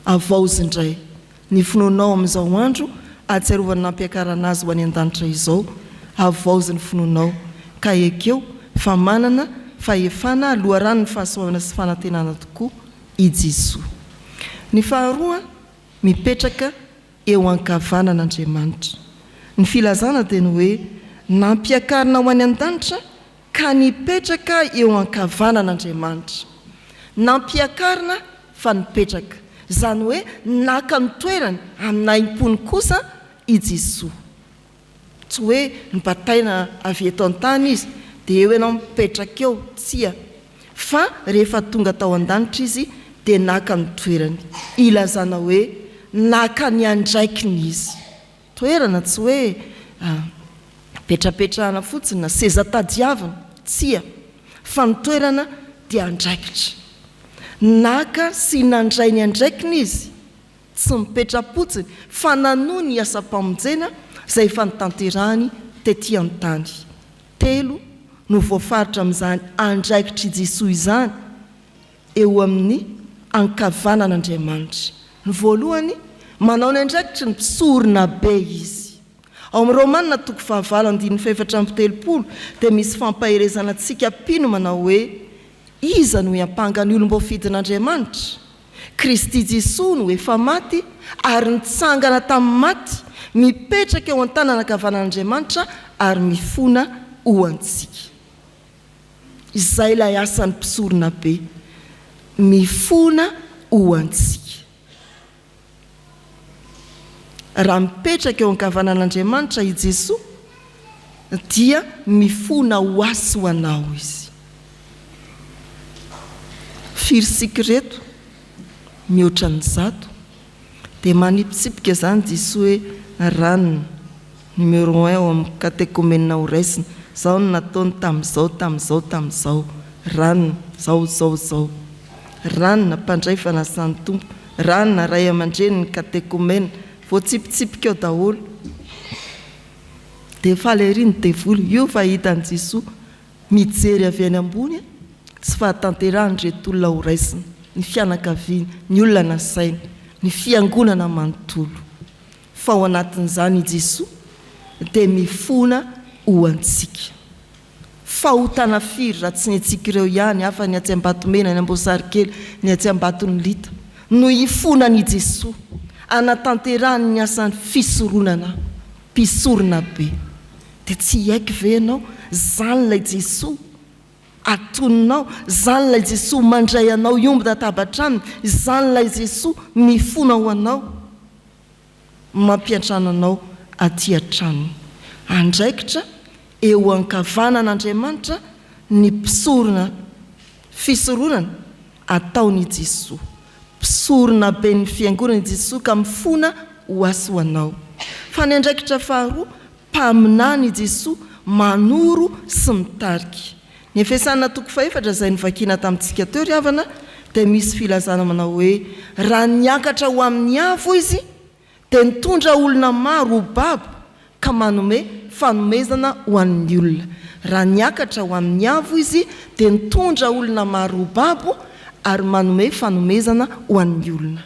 avaozindray ny finoanao amin'izao andro ahatsiarovana nampiakarana azy ho any an-danitra izao avaozy ny finoanao ka ekeo fa manana fahefana loharano ny fahasoavana sy fanantenana tokoa i Jesosy ny faharoa mipetraka eo ankavanan'Andriamanitra ny filazana dia ny hoe nampiakarina ho any an-danitra ka nipetraka eo ankavanan'Andriamanitra nampiakarina fa nipetraka izany hoe naka ny toerany amin'ny aimpony kosa i Jesosy tsy hoe nibataina avy eto an-tany izy dia eo ianao mipetraka eo tsia fa rehefa tonga tao an-danitra izy dia naka ny toerany ilazana hoe naka ny andraikiny izy toerana tsy hoe petrapetrahana fotsiny na seza tadiavana tsia fa ny toerana dia andraikitra naka sy nandray ny andraikiny izy tsy mipetrapotsiny fa nanoa ny asa-pamonjena izay efa nitanterahany tetỳ an-tany telo no voafaritra amin'izany andraikitry Jesosy izany eo amin'ny ankavanan'Andriamanitra ny voalohany manao ny andraikitry ny mpisorona be izy ao amin'ny Romanina 9:7 dia misy fampahirezana antsika pino manao hoe iza no hiampanga ny olom-bo fidin'Andriamanitra? Kristy Jesosy no efa maty ary nitsangana tamin'ny maty, mipetraka eo an-tanana ankavanan'Andriamanitra ary mifona ho antsika. Izay ilay asan'ny mpisorona be, mifona ho antsika. Raha mipetraka eo ankavanan'Andriamanitra i Jesosy dia mifona ho asy ho anao izy. Firy sika reto mihoatra ny zato dia manipitsipika zany Jesosy hoe ranona numéro 1 ao amin'ny katekomenina ho raisina, zao no nataony tamin'izao ranona zao ranona mpandray Fanasan'ny Tompo, ranona ray aman-dreny ny katekomena, voatsipitsipika eo daholo. Dia faleriny devoly io fahitan'i Jesosy mijery avy any ambony, tsy fahatanterahany reto olona ho raisina, ny fianakaviany, ny olona nasainy, ny fiangonana manontolo. Fa ao anatin'izany i Jesosy dia mifona ho antsika. Fahotana firy raha tsy ny antsika ireo ihany, hafa ny Atsiambatomena, ny Amboasarikely, ny Atsiambaton'ny Lita, no hifonan'i Jesosy anatanterahany ny asan'ny fisoronana, mpisorona be. Dia tsy haiko ve ianao, zany ilay Jesosy atononao, zany ilay Jesosy mandray anao iomby databatra aminy, zany ilay Jesosy mifona ho anao, mampiantrana anao aty an-tranony. Andraikitra eo ankavanan'Andriamanitra ny mpisorona fisoronana ataony Jesosy. Mpisorona be ny fiangonana Jesosy ka mifona ho asy ho anao. Fa ny andraikitra faharoa, mpaminany Jesosy manoro sy mitarika. Ny Efesana 4:4 izay nivakiana tamintsika teo ry havana dia misy filazana manao hoe raha niakatra ho amin'ny avo izy dia nitondra olona maro ho babo ka manome fanomezana ho an'ny olona. Raha niakatra ho amin'ny avo izy dia nitondra olona maro ho babo ary manome fanomezana ho an'ny olona.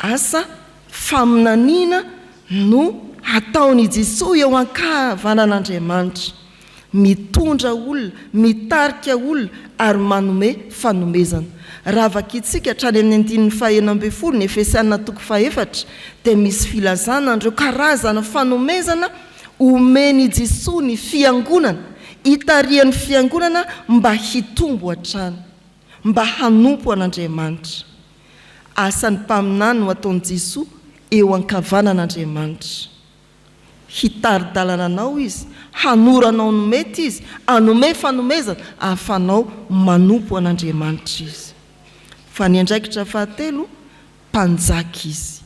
Asa faminaniana no ataony Jesosy eo ankavanan'Andriamanitra, mitondra olona, mitarika olona ary manome fanomezana. Raha vakitsika hatrany amin'ny 9:12 ny Efesana 4:4 dia misy filazana andreo karazana fanomezana omeny Jesosy ny fiangonana, itarian'ny fiangonana mba hitombo hatrany, mba hanompo an'Andriamanitra. Asan'ny mpaminany no ataony Jesosy eo ankavanan'Andriamanitra. Hitaridalana anao izy, hanoranao no mety izy, hanome fanomezana, ahafanao manompo an'Andriamanitra izy. Fa ny andraikitra fahatelo, mpanjaka izy.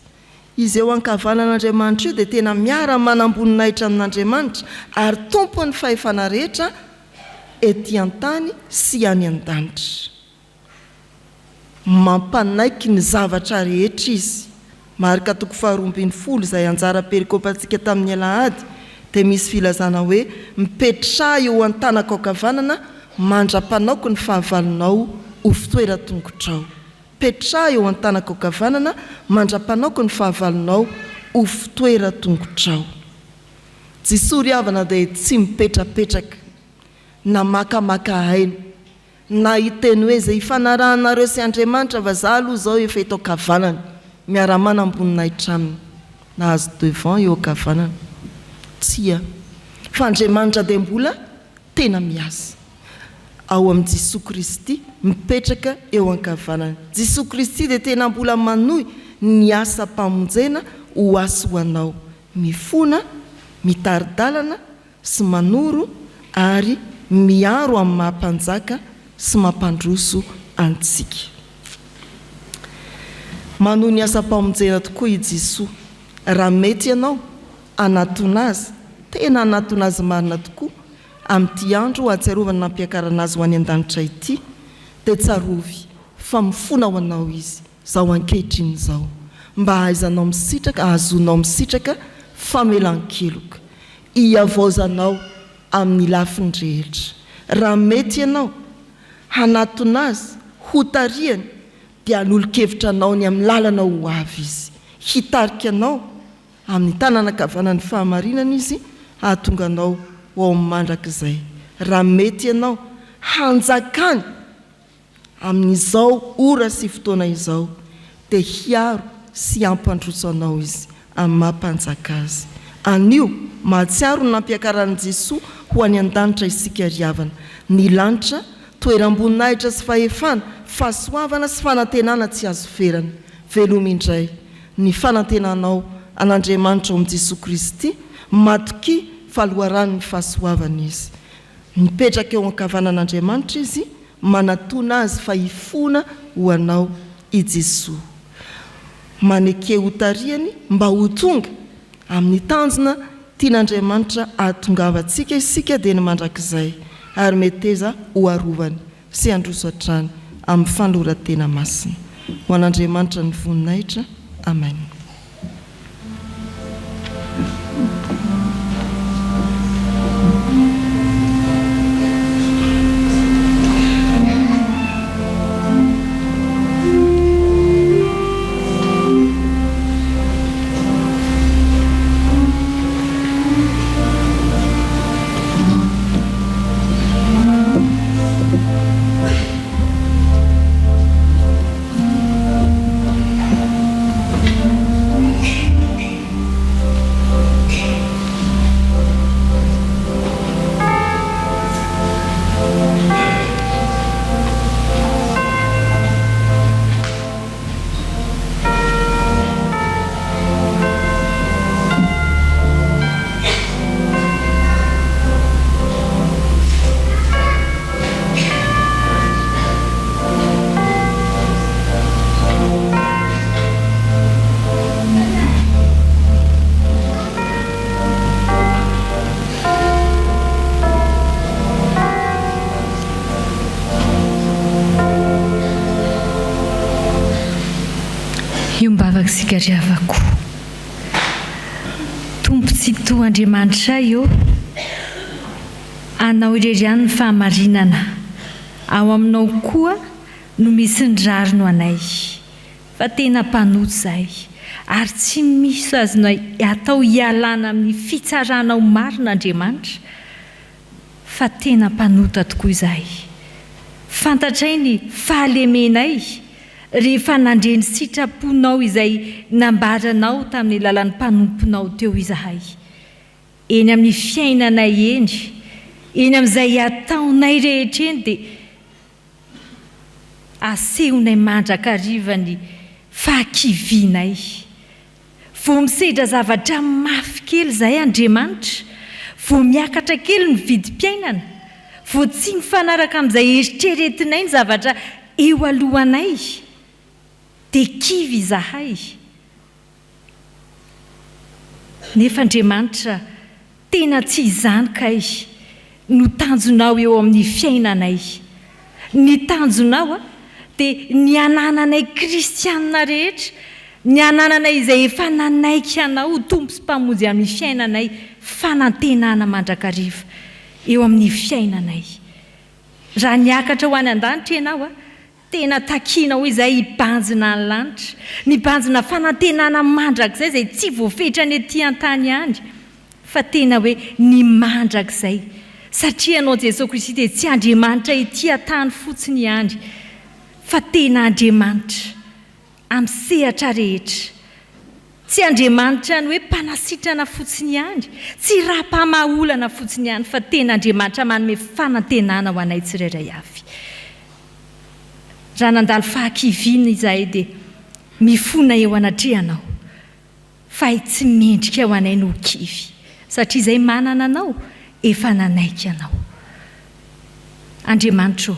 Izy eo ankavanan'Andriamanitra io dia tena miara manamboninahitra amin'Andriamanitra ary tompon'ny fahefana rehetra ety an-tany sy any an-danitra. Mampanaiky ny zavatra rehetra izy. Marika 2:12 izay anjara perikopantsika tamin'ny alahady dia misy filazana hoe mipetra eo an-tanako ankavanana mandra-panaoko ny fahavalonao ho fitoeran-tongotrao. Petra eo an-tanako ankavanana mandra-panaoko ny fahavalonao ho fitoeran-tongotrao. Jesosy ry havana dia tsy mipetrapetraka na makamaka aina na hiteny hoe izay hifanarahanareo sy Andriamanitra vazaha aloha izao efa eto ankavanana, miara-mana amboninahitra aminy, nahazo devant eo ankavanana. Tsia, fa Andriamanitra dia mbola tena miasa ao amin'ny Jesosy Kristy mipetraka eo ankavanana. Jesosy Kristy dia tena mbola manohy ny asa mpamonjena ho asy ho anao, mifona, mitaridalana sy manoro ary miaro amin'ny mahampanjaka sy mampandroso antsika. Manohy ny asa mpamonjena tokoa i Jesosy. Raha mety ianao anatona azy, tena anatona azy marina tokoa amin'ity andro ahatsiarovana nampiakarana azy ho any an-danitra ity, dia tsarovy fa mifona ho anao izy zao ankehitriny izao, mba ahaizanao misitraka, ahazonao misitraka famelan-keloka, hiavaozanao amin'ny lafiny rehetra. Raha mety ianao hanatona azy ho tariany dia hanolo-kevitra anao ny amin'ny lalana ho avy izy, hitarika anao amin'ny tanana kavanany fahamarinana izy ahatonga anao ao amin'ny mandrakizay. Raha mety ianao hanjakany amin'izao ora sy fotoana izao dia hiaro sy ampandroso anao izy amin'ny mampanjaka azy. Anio mahatsiaro ny nampiakaran'i Jesoa ho any an-danitra isika riavana. Ny lanitra toeram-boninahitra sy fahefana, fahasoavana sy fanantenana tsy azo ferana. Veloma indray ny fanantenanao an'Andriamanitra ao amin'i Jesosy Kristy, matoki faloharany ny fahasoavana izy. Mipetraka eo ankavanan'Andriamanitra izy, manatona azy fa hifona ho anao i Jesosy. Maneke ho tariany mba ho tonga amin'ny tanjona tian'Andriamanitra ahatongavantsika isika dia ny mandrakizay, ary meteza ho arovany sy androso hatrany amin'ny fanoratena masina. Ho an'Andriamanitra ny voninahitra. Amen. Sika riavako Tompo tsy to Andriamanitra io anao ireriany ny fahamarinana ao aminao koa no misy ny rarino anay fa tena mpanoto zahay ary tsy misy azonao atao hialana amin'ny fitsaranao marin'Andriamanitra fa tena mpanoto tokoa izahay. Fantatray ny fahalemenay rehefa nandreny sitraponao izay nambaranao tamin'ny lalan'ny mpanomponao teo izahay. Eny amin'ny fiainanay eny amin'izay ataonay rehetra eny dia asehonay mandrakariva ny fahakivinay. Vao misedra zavatra mafy kely izay Andriamanitra, vao miakatra kely ny vidim-piainana, vao tsy mifanaraka amin'izay eritreretinay ny zavatra eo alohanay, dia kivy izahay. Nefa Andriamanitra tena tsy izany kay no tanjonao eo amin'ny fiainanay. Ny tanjonao dia ny anananay kristianina rehetra, ny anananay izay efa nanaiky anao tompo sy mpamonjy amin'ny fiainanay fanantenana mandrakariva eo amin'ny fiainanay. Raha niakatra ho any an-danitra ianao tena takianao izay hibanjina ny lanitra, ny banjina fanantenana mandrakizay izay tsy voafetra ny etỳ an-tany ihany, fa tena hoe ny mandrakizay. Satria anao Jesosy Kristy dia tsy Andriamanitra etỳ an-tany fotsiny ihany, fa tena Andriamanitra amin'ny sehatra rehetra. Tsy Andriamanitra ny hoe mpanasitrana fotsiny ihany, tsy raha-pamaolana fotsiny ihany, fa tena Andriamanitra manome fanantenana ho anay tsirairay avy. Raha nandalo fahakiviana izahay dia mifona eo anatrehanao, fa tsy mendrika ho anay no kivy, satria izay manana anao efa nanaiky anao. Andriamanitra,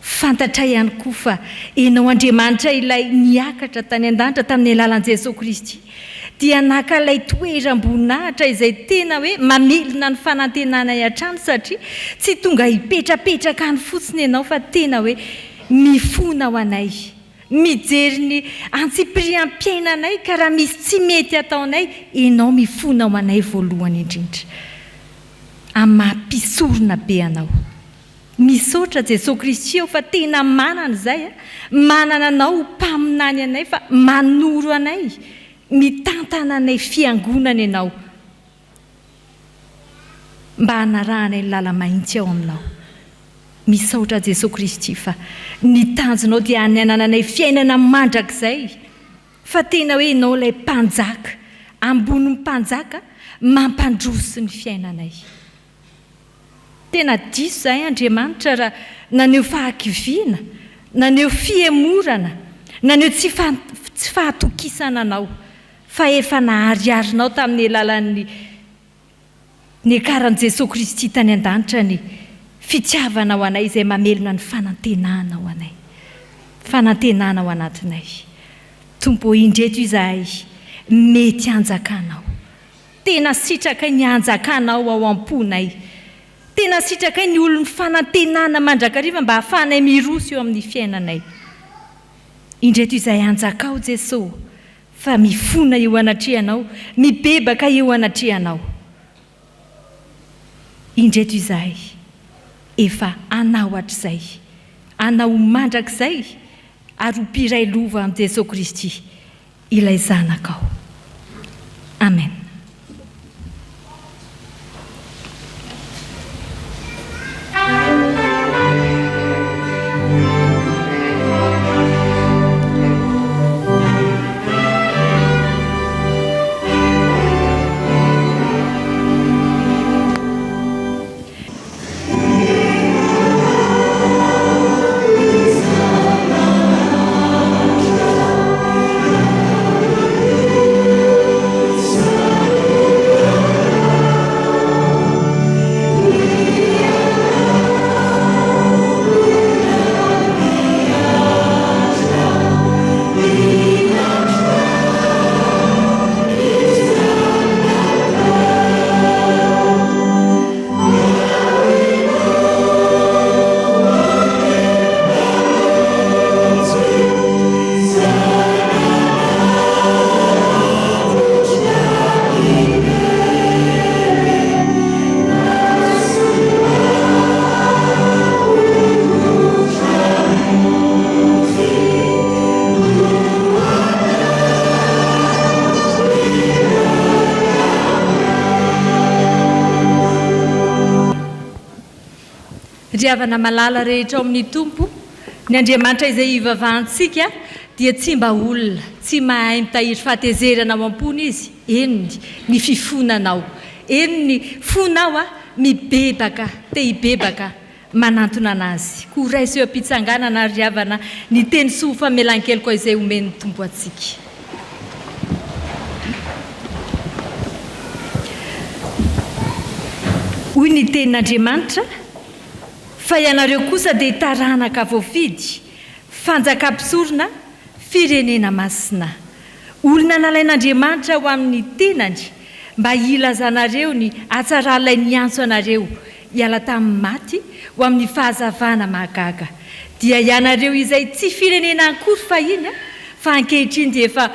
fantatra ihany koa fa enao Andriamanitra ilay niakatra tany an-danitra tamin'ny alalan'i Jesosy Kristy, dia nakalay toeram-boninahitra izay tena hoe mamelona ny fanantenana hatrany, satria tsy tonga hipetrapetraka any fotsiny ianao, fa tena hoe mifona ho anay, mijery ny antsipiriam-piainanay, ka raha misy tsy mety ataonay, enao mifona ho anay voalohany indrindra. Amin'ny mahampisorona be anao. Misaotra Jesosy Kristy eo fa tena manana izay, manana anao mpaminany anay, fa manoro anay, mitantana anay fiangonana ianao mba hanarahana ny lala mahitsy ao aminao. Misaotra Jesosy Kristy fa ny tanjonao dia hananana anay fiainana mandrakizay, fa tena hoe ianao ilay mpanjaka, ambony mpanjaka mampandroso ny fiainanay. Tena diso zahay Andriamanitra raha naneo fahakiviana, naneo fiemorana, naneo tsy fahatokisana anao, fa efa nahariarinao tamin'ny alalan'ny niakaran'i Jesosy Kristy tany an-danitra ny fitiavana ho anay izay mamelona ny fanantenana ho anay, fanantenana ao anatinay. Tompo, indreto izahay mety hanjakanao, tena sitraka ny hanjakanao ao am-ponay, tena sitraka ny olon'ny fanantenana mandrakariva mba hahafahanay miroso eo amin'ny fiainanay. Indreto izahay hanjakao Jesosy, fa mifona eo anatrihanao, mibebaka eo anatrihanao. Indreto izahay efa anao hatr'izay, anao mandrakizay, ary ho mpiray lova amin'i Jesosy Kristy ilay zanakao. Amen. Riavana malala rehetra ao amin'ny Tompo, ny Andriamanitra izay ivavahantsika dia tsy mba olona, tsy mahay mitahiry fahatezerana ao am-pony izy. Eny ny fifonanao, eny ny fonao mibebaka, te hibebaka manantona anazy. Koraiso eo am-pitsanganana riavana ny teny soa famelan-keloka izay omen'ny Tompo atsika. Hoy ny tenin'Andriamanitra, fa ianareo kosa dia taranaka voafidy, fanjakam-pisorona, firenena masina. Olona nalain'Andriamanitra ho amin'ny tenany, mba ilazanareo ny atsaralay ny antso anareo, hiala tamin'ny maty ho amin'ny fahazavana mahagaga. Dia ianareo izay tsy firenena ankory fahiny, fa ankehitriny dia efa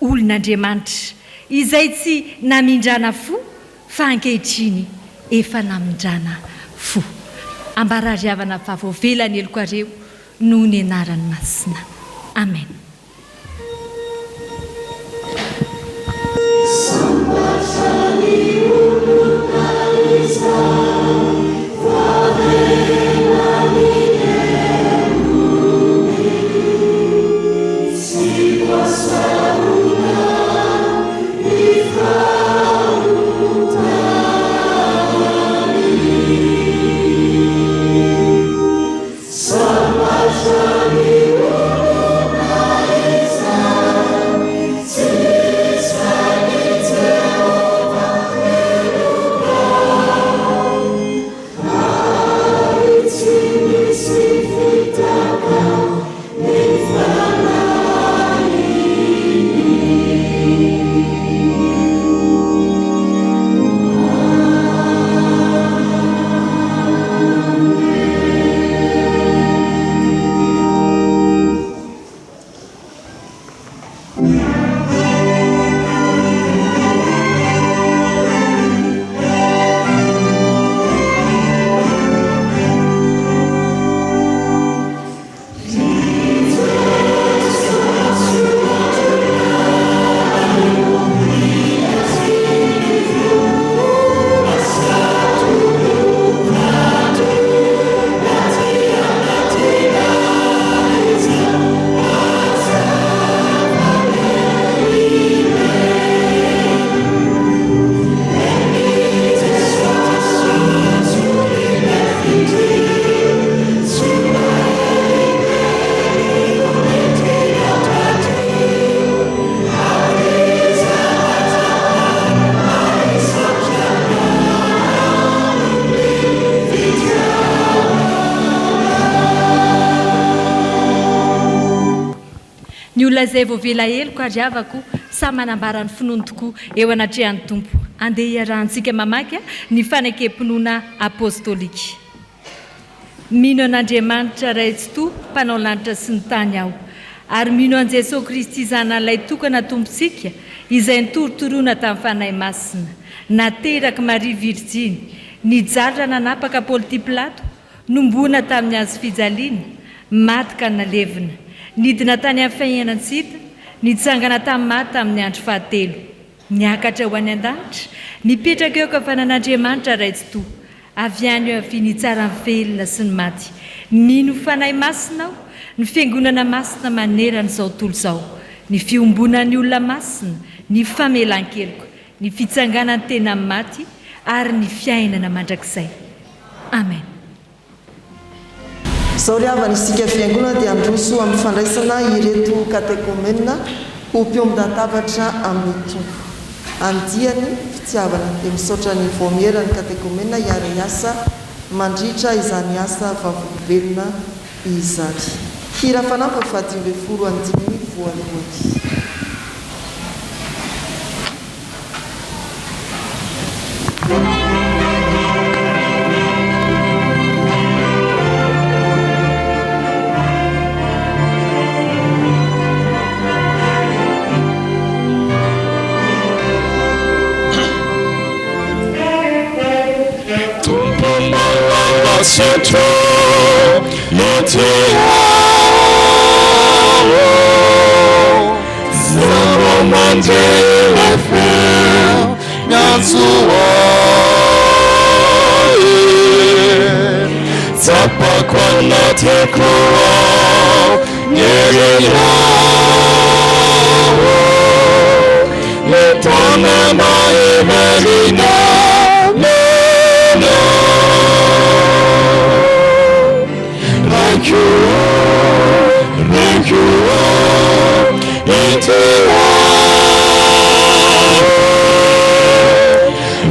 olon'Andriamanitra, izay tsy namindrana fo, fa ankehitriny efa namindrana fo. Ambarariavana vavovelany elokareo noho ny anarany masina. Amen. olona izay voavela heloko ary avako samy manambarany finoany tokoa eo anatrehan'ny tompo. Andeha iarahantsika mamaky ny fanekem-pinoana apôstôlika. Mino an'Andriamanitra ray tsy to mpanao lanitra sy ny tany aho, ary mino an Jesosy Kristy zanan'ilay tokana tompontsika izay nitorotoroana tamin'ny fanahy masina, nateraka Maria Virjiny, nijalra nanapaka Paoly Pilato, nombona tamin'ny azo fijaliana, maty ka nalevina, nidina tany amin'ny fahianan-tsita, nitsangana tamin'ny maty tamin'ny andro fahatelo, niakatra ho any an-danitra, nipetraka eo ka fanan'Andriamanitra ray tsy to, avy any eo avy ny tsara velona sy ny maty. Mino fanahy masina aho, ny fiangonana masina maneran'izao tontolo izao, ny fiombonan'ny olona masina, ny famelan-keloko, ny fitsanganan'ny tena amin'ny maty ary ny fiainana mandrakizay. Amen. Zao ry havana isika fiangonana dia androso amin'ny fandraisana ireto katekômena ho mpiomban-davatra amin'ny tompo. Andiany fitiavana dia misaotra ny voamierany katekômena miasa mandritra izany asa vavolombelona izany. Hira fanampy fahatimbe foro andimy voalohany. Sento Yoteo Zero Mandela Fel Nazuai Zapa Kwana Teko Nyerera Metona Maemelina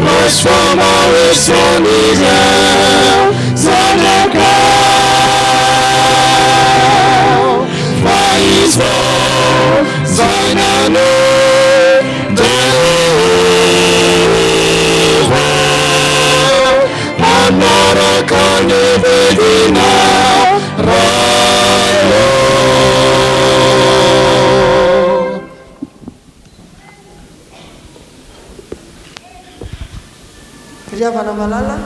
Mas from our son Israel, Zanaka, Faizal, Zainano, Deva, Amara Kanevedina, Riavana malala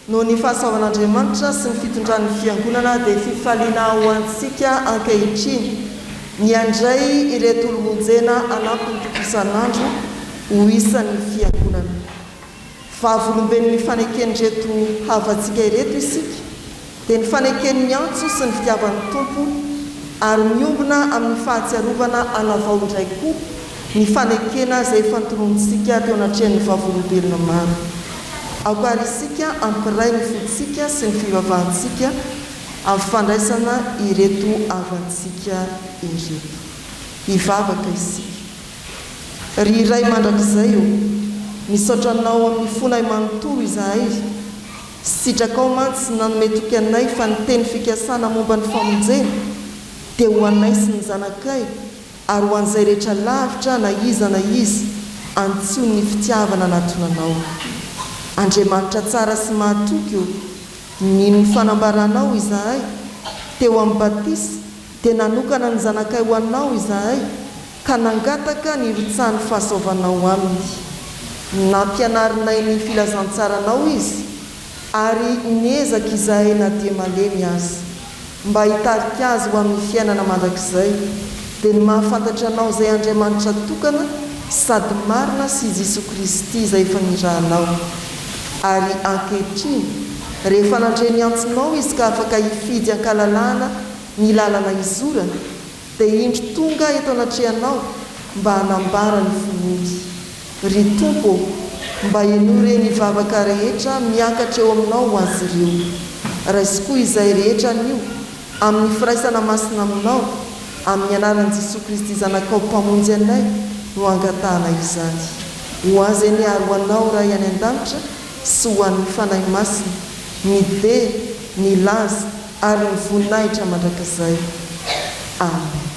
no ny fahasavan'Andriamanitra sy ny fitondran'ny fiangonana dia fifaliana ho antsika ankehitriny miandray ireto olomonjena anampy ny tokosan'andro ho isan'ny fiangonana. Vavolombelon'ny fanekeny-reto havantsika ireto isika dia ny fanekeny antso sy ny fitiavan'ny tompo ary miombona amin'ny fahatsiarovana anavao indray koa ny fanekena izay fantorontsika teo anatrehan'ny vavolombelona maro. Akoary isika ampiray ny fotsika sy ny fivavahantsika amin'ny fandraisana ireto avantsika ireto. Hivavaka isika. Ry iray mandrakizay eo, misaotranao amin'ny fonay manontolo izahay, sitrakao mantsy nanome toky anay fa ny teny fikasana momba ny famonjena dia ho anay sy ny zanakay ary ho an'izay rehetra lavitra na iza antsoiny ny fitiavana natonanao. Andriamanitra tsara sy mahatoky eo, mino ny fanambaranao izahay, teo amin'ny batisa dia nanokana ny zanakay ho anao izahay, ka nangataka ny ritsahan'ny fahasaovanao aminy. Nampianarinay ny filazantsaranao izy, ary niezaka izahay na dia malemy azy, mba hitarika azy ho amin'ny fiainana mandrakizay, dia ny mahafantatra anao izay Andriamanitra tokana sady marina sy Jesosy Kristy izay efa nirahanao. Ary ankehitriny rehefa nandreny antsonao izy ka afaka hifidy ankalalana ny lalana izorana, dia indro tonga eto anatrehanao mba hanambara ny fonony. Ry Tompo, mba henore ny vavaka rehetra miakatra eo aminao ho azy ireo. Raisy koa izay rehetra anio amin'ny firaisana masina aminao, amin'ny anaran'i Jesosy Kristy zanakao mpamonjy anay no angatahana izany. Ho azy any ary ho anao raha any an-danitra sy ho an'ny fanahy masina, ny de, ny laza ary ny voninahitra mandrakizay. Amen.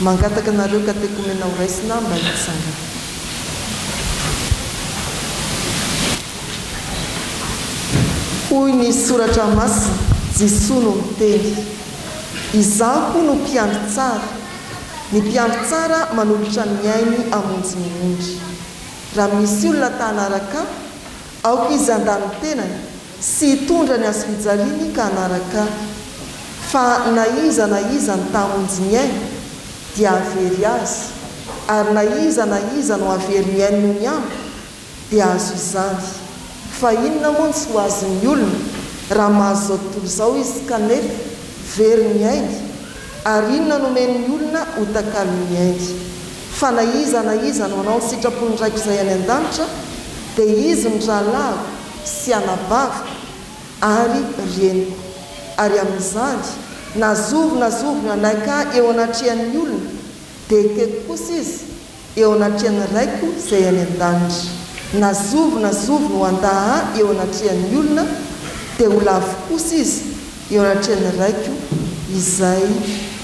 mangataka anareo ka tekomenao raisina mba hitsangana. Hoy ny soratra masina, Jesosy no miteny, izaho no mpiandry tsara. Ny mpiandry tsara manolotra ny ainy amonjy mimonjy. Raha misy olona tanaraka aoka izy andany tenany sy hitondra ny azo fijaliany ka anaraka, fa na iza ny tamonjy ny ainy dia avery azy, ary na iza no avery ny ainy no ny ambo dia azo izany. Fa inona moa tsy ho azon'ny olona raha mahazo zao tontolo izao izy kanefa very ny ainy, ary inona nomen'ny olona ho takalo ny ainy. Fa na iza no anao ny sitrapony raiko izay any an-danitra dia izy ndralavo sy anabava ary reniko, ary amin'izany nazovo ny anaika eo anatrehan'ny olona dia ekeko kosa izy eo anatrehan'ny raiko izay any an-danitra. Nazovo no andaha eo anatrehan'ny olona dia ho lavo kosa izy eo anatrehan'ny raiko izay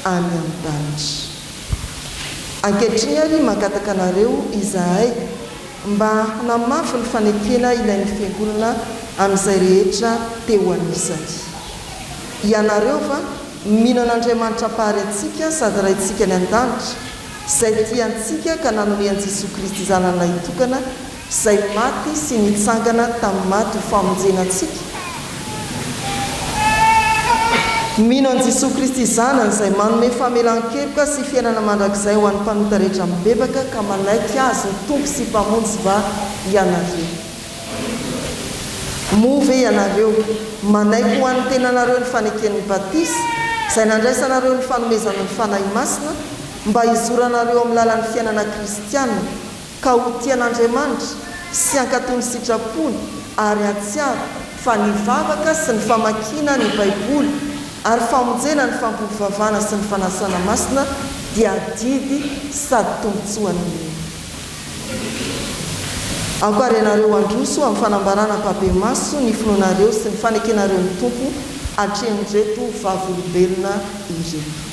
any an-danitra. Ankehitriny ary mangataka anareo izahay mba hanamafy ny fanekena ilain'ny fiangonana amin'izay rehetra teo anisany. Ianareo fa mihinan'Andriamanitra pahary antsika sady raintsika ny an-danitra, izay tiantsika ka nanomean'i Jesosy Kristy zanana hitokana, izay maty sy nitsangana tamin'ny maty ho famonjena antsika. Mino an Jesosy Kristy zanany izay manome famelan-keloka sy fiainana mandrakizay ho an'ny mpanota rehetra mibebaka ka manaiky azy ny tompo sy mpamonjy va ianareo. Move ianareo manaiky ho an'ny tenanareo ny faneken'ny batisa izay nandraisanareo ny fanomezana ny fanahy masina mba hizoranareo amin'ny lalan'ny fiainana kristianina ka ho tian'Andriamanitra sy hankatony sitrapony ary hatsiaro fa nivavaka sy ny famakina ny baiboly ary famonjena ny Fanompoam-Pivavahana sy ny fanasana masina dia didy sady tombotsoany. Ankoary ianareo androso amin'ny fanambarana mpabemaso ny finoanareo sy ny fanekenareo ny tompo atrehan'ireto vavolombelona ireto.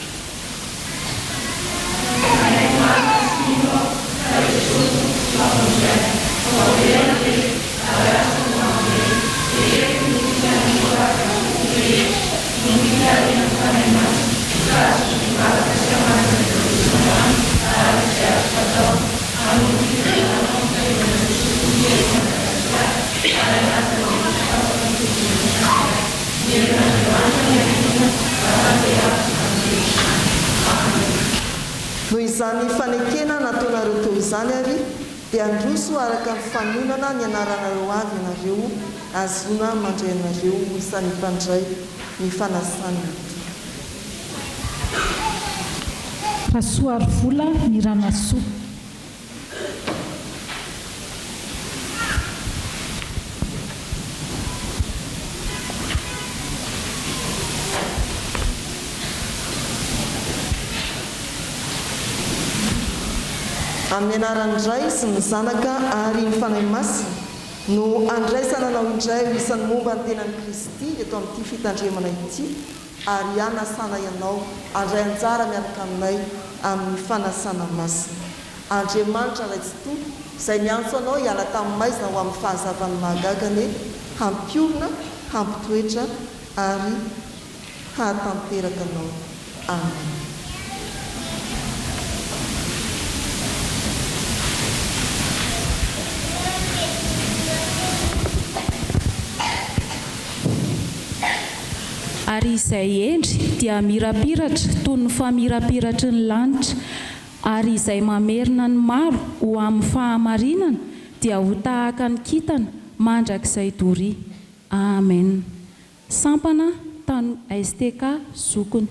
Noho izany fanekena nataonareo teo izany ary dia androso araka ny fanonana ny anaranareo avy ianareo azona mandray anareo isan'ny mpandray ny Fanasan'ny Tompo. Pasoary vola ny ranasoa. Amin'ny anaran'Indray sy ny Zanaka ary ny Fanahy Masina no andraisana anao indray ho isan'ny momba ny tenan'i Kristy eto amin'ity fitandremana ity, ary anasana ianao andray anjara miaraka aminay amin'ny fanasana masina. Andriamanitra raitsy tompo izay miantso anao hiala tamin'ny maizina ho amin'ny fahazavan'ny mahagagany hampiorina, hampitoetra ary hahatanteraka anao. Amen. Ary izay endry dia mirapiratra toy ny famirapiratry ny lanitra, ary izay mamerina ny maro ho amin'ny fahamarinana dia ho tahaka ny kintana mandrakizay doria. Amen. Sampana tany STK Zokony.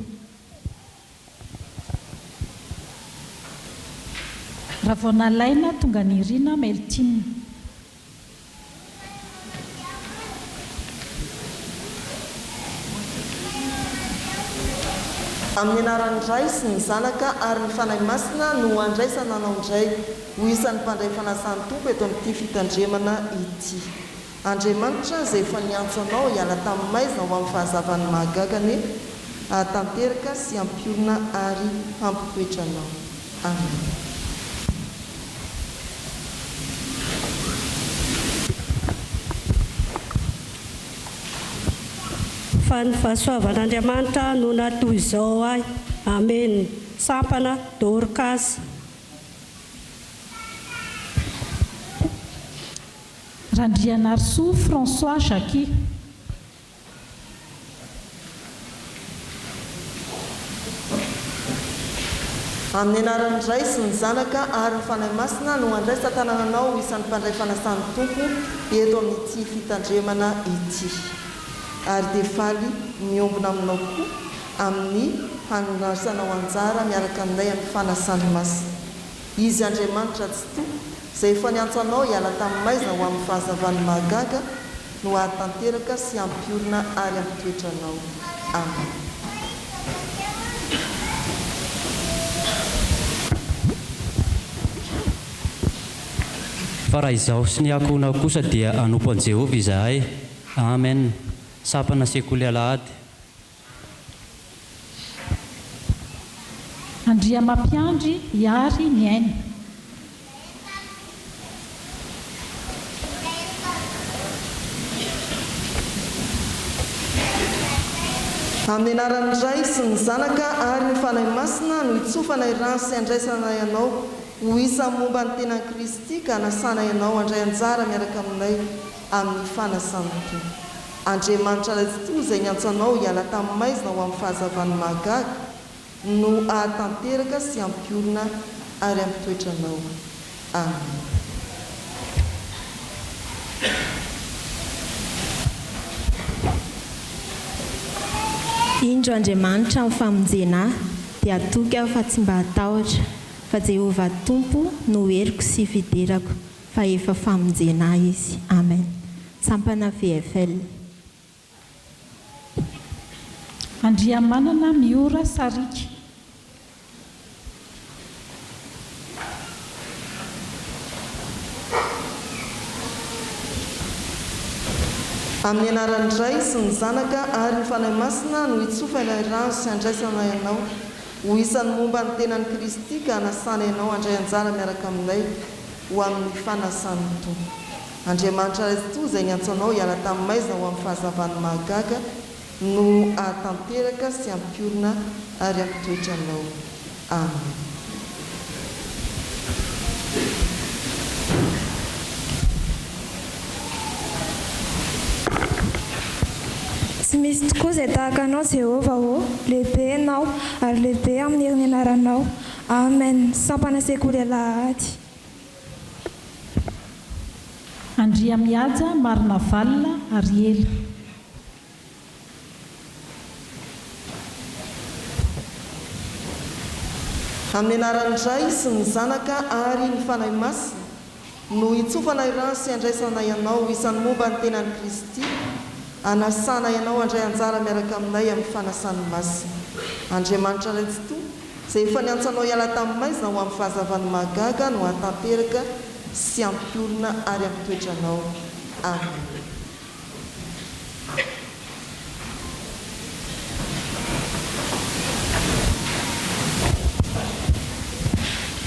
Ravonalaina tonga ny Irina Meltinina. Amin'ny anaran'Indray sy ny Zanaka ary ny Fanahy Masina no andraisana anao indray ho isan'ny mpandray Fanasan'ny Tompo eto amin'ity fitandremana ity. Andriamanitra izay efa niantso anao hiala tamin'ny maizina ho amin'ny fahazavan'ny mahagagany, hahatanteraka sy hampiorina ary hampitoetra anao. amen. Fa ny fahasoavan'Andriamanitra no natoy izao ahy. Amen. Sampana Dorcas. Randrianarso François Jacqui. Amin'ny anaran'ny Ray sy ny Zanaka ary ny Fanahy Masina no andraisa tanànanao isan'ny mpandray Fanasan'ny Tompo eto amin'ity fitandremana ity. Ary dia faly miombona aminao koa amin'ny fandraisanao anjara miaraka aminay amin'ny Fanasan'ny Masina. Izy Andriamanitra tsy toa izay efa niantso anao hiala tamin'ny maizina ho amin'ny fahazavany mahagaga no ahatanteraka sy ampiorina ary ampitoetranao. Amen. Fa raha izao sy ny akonao kosa dia anompo an'i Jehovah izahay. Amen. Sapana sekoly alahady. Andriamampiandry Iary Niainy. Amin'ny anaran'ny Ray sy ny Zanaka ary ny Fanahy Masina no itsofana irahana sy andraisana ianao ho isan'ny momba ny tenan'i Kristy ka hanasana ianao handray anjara miaraka aminay amin'ny Fanasan'ny Tompo. Andriamanitra Raitsitoa izay niantso anao hiala tamin'ny maizina ho amin'ny fahazavany mahagaga no ahatanteraka sy ampiorina ary ampitoetranao. Amen. Indro Andriamanitra amin'ny famonjena dia atoky aho fa tsy mba hatahotra fa Jehovah Tompo no heriko sy fidirako fa efa famonjena izy. Amen. Sampana VFL. Andriamanana Miora Sarika. Amin'ny anaran'ny Ray sy ny Zanaka ary ny Fanahy Masina no itsofana irahana sy andraisana ianao ho isan'ny momba ny tenan'i Kristy ka hanasana ianao handray anjara miaraka aminay ho amin'ny Fanasan'ny Tompo. Andriamanitra Raitsitoa izay niantso anao hiala tamin'ny maizina ho amin'ny fahazavany mahagaga no ahatanteraka sy ampiorina ary ampitoetranao. Amen. Tsy misy tokoa izay tahaka anao Jehovah ô, lehibe ianao ary lehibe amin'ny herin'ny anaranao. Amen. Sampana sekoly alahady. Andriamihaja Marina Valina Ariela. Amin'ny anaran'ny Ray sy ny Zanaka ary ny Fanahy Masina no itsofana irahana sy andraisana ianao isan'ny momba ny tenan'i Kristy hanasana ianao handray anjara miaraka aminay amin'ny Fanasan'ny Masina. Andriamanitra Raitsitoa izay efa niantso anao hiala tamin'ny maizina ho amin'ny fahazavany mahagaga no ahatanteraka sy ampiorina ary ampitoetranao. Amen.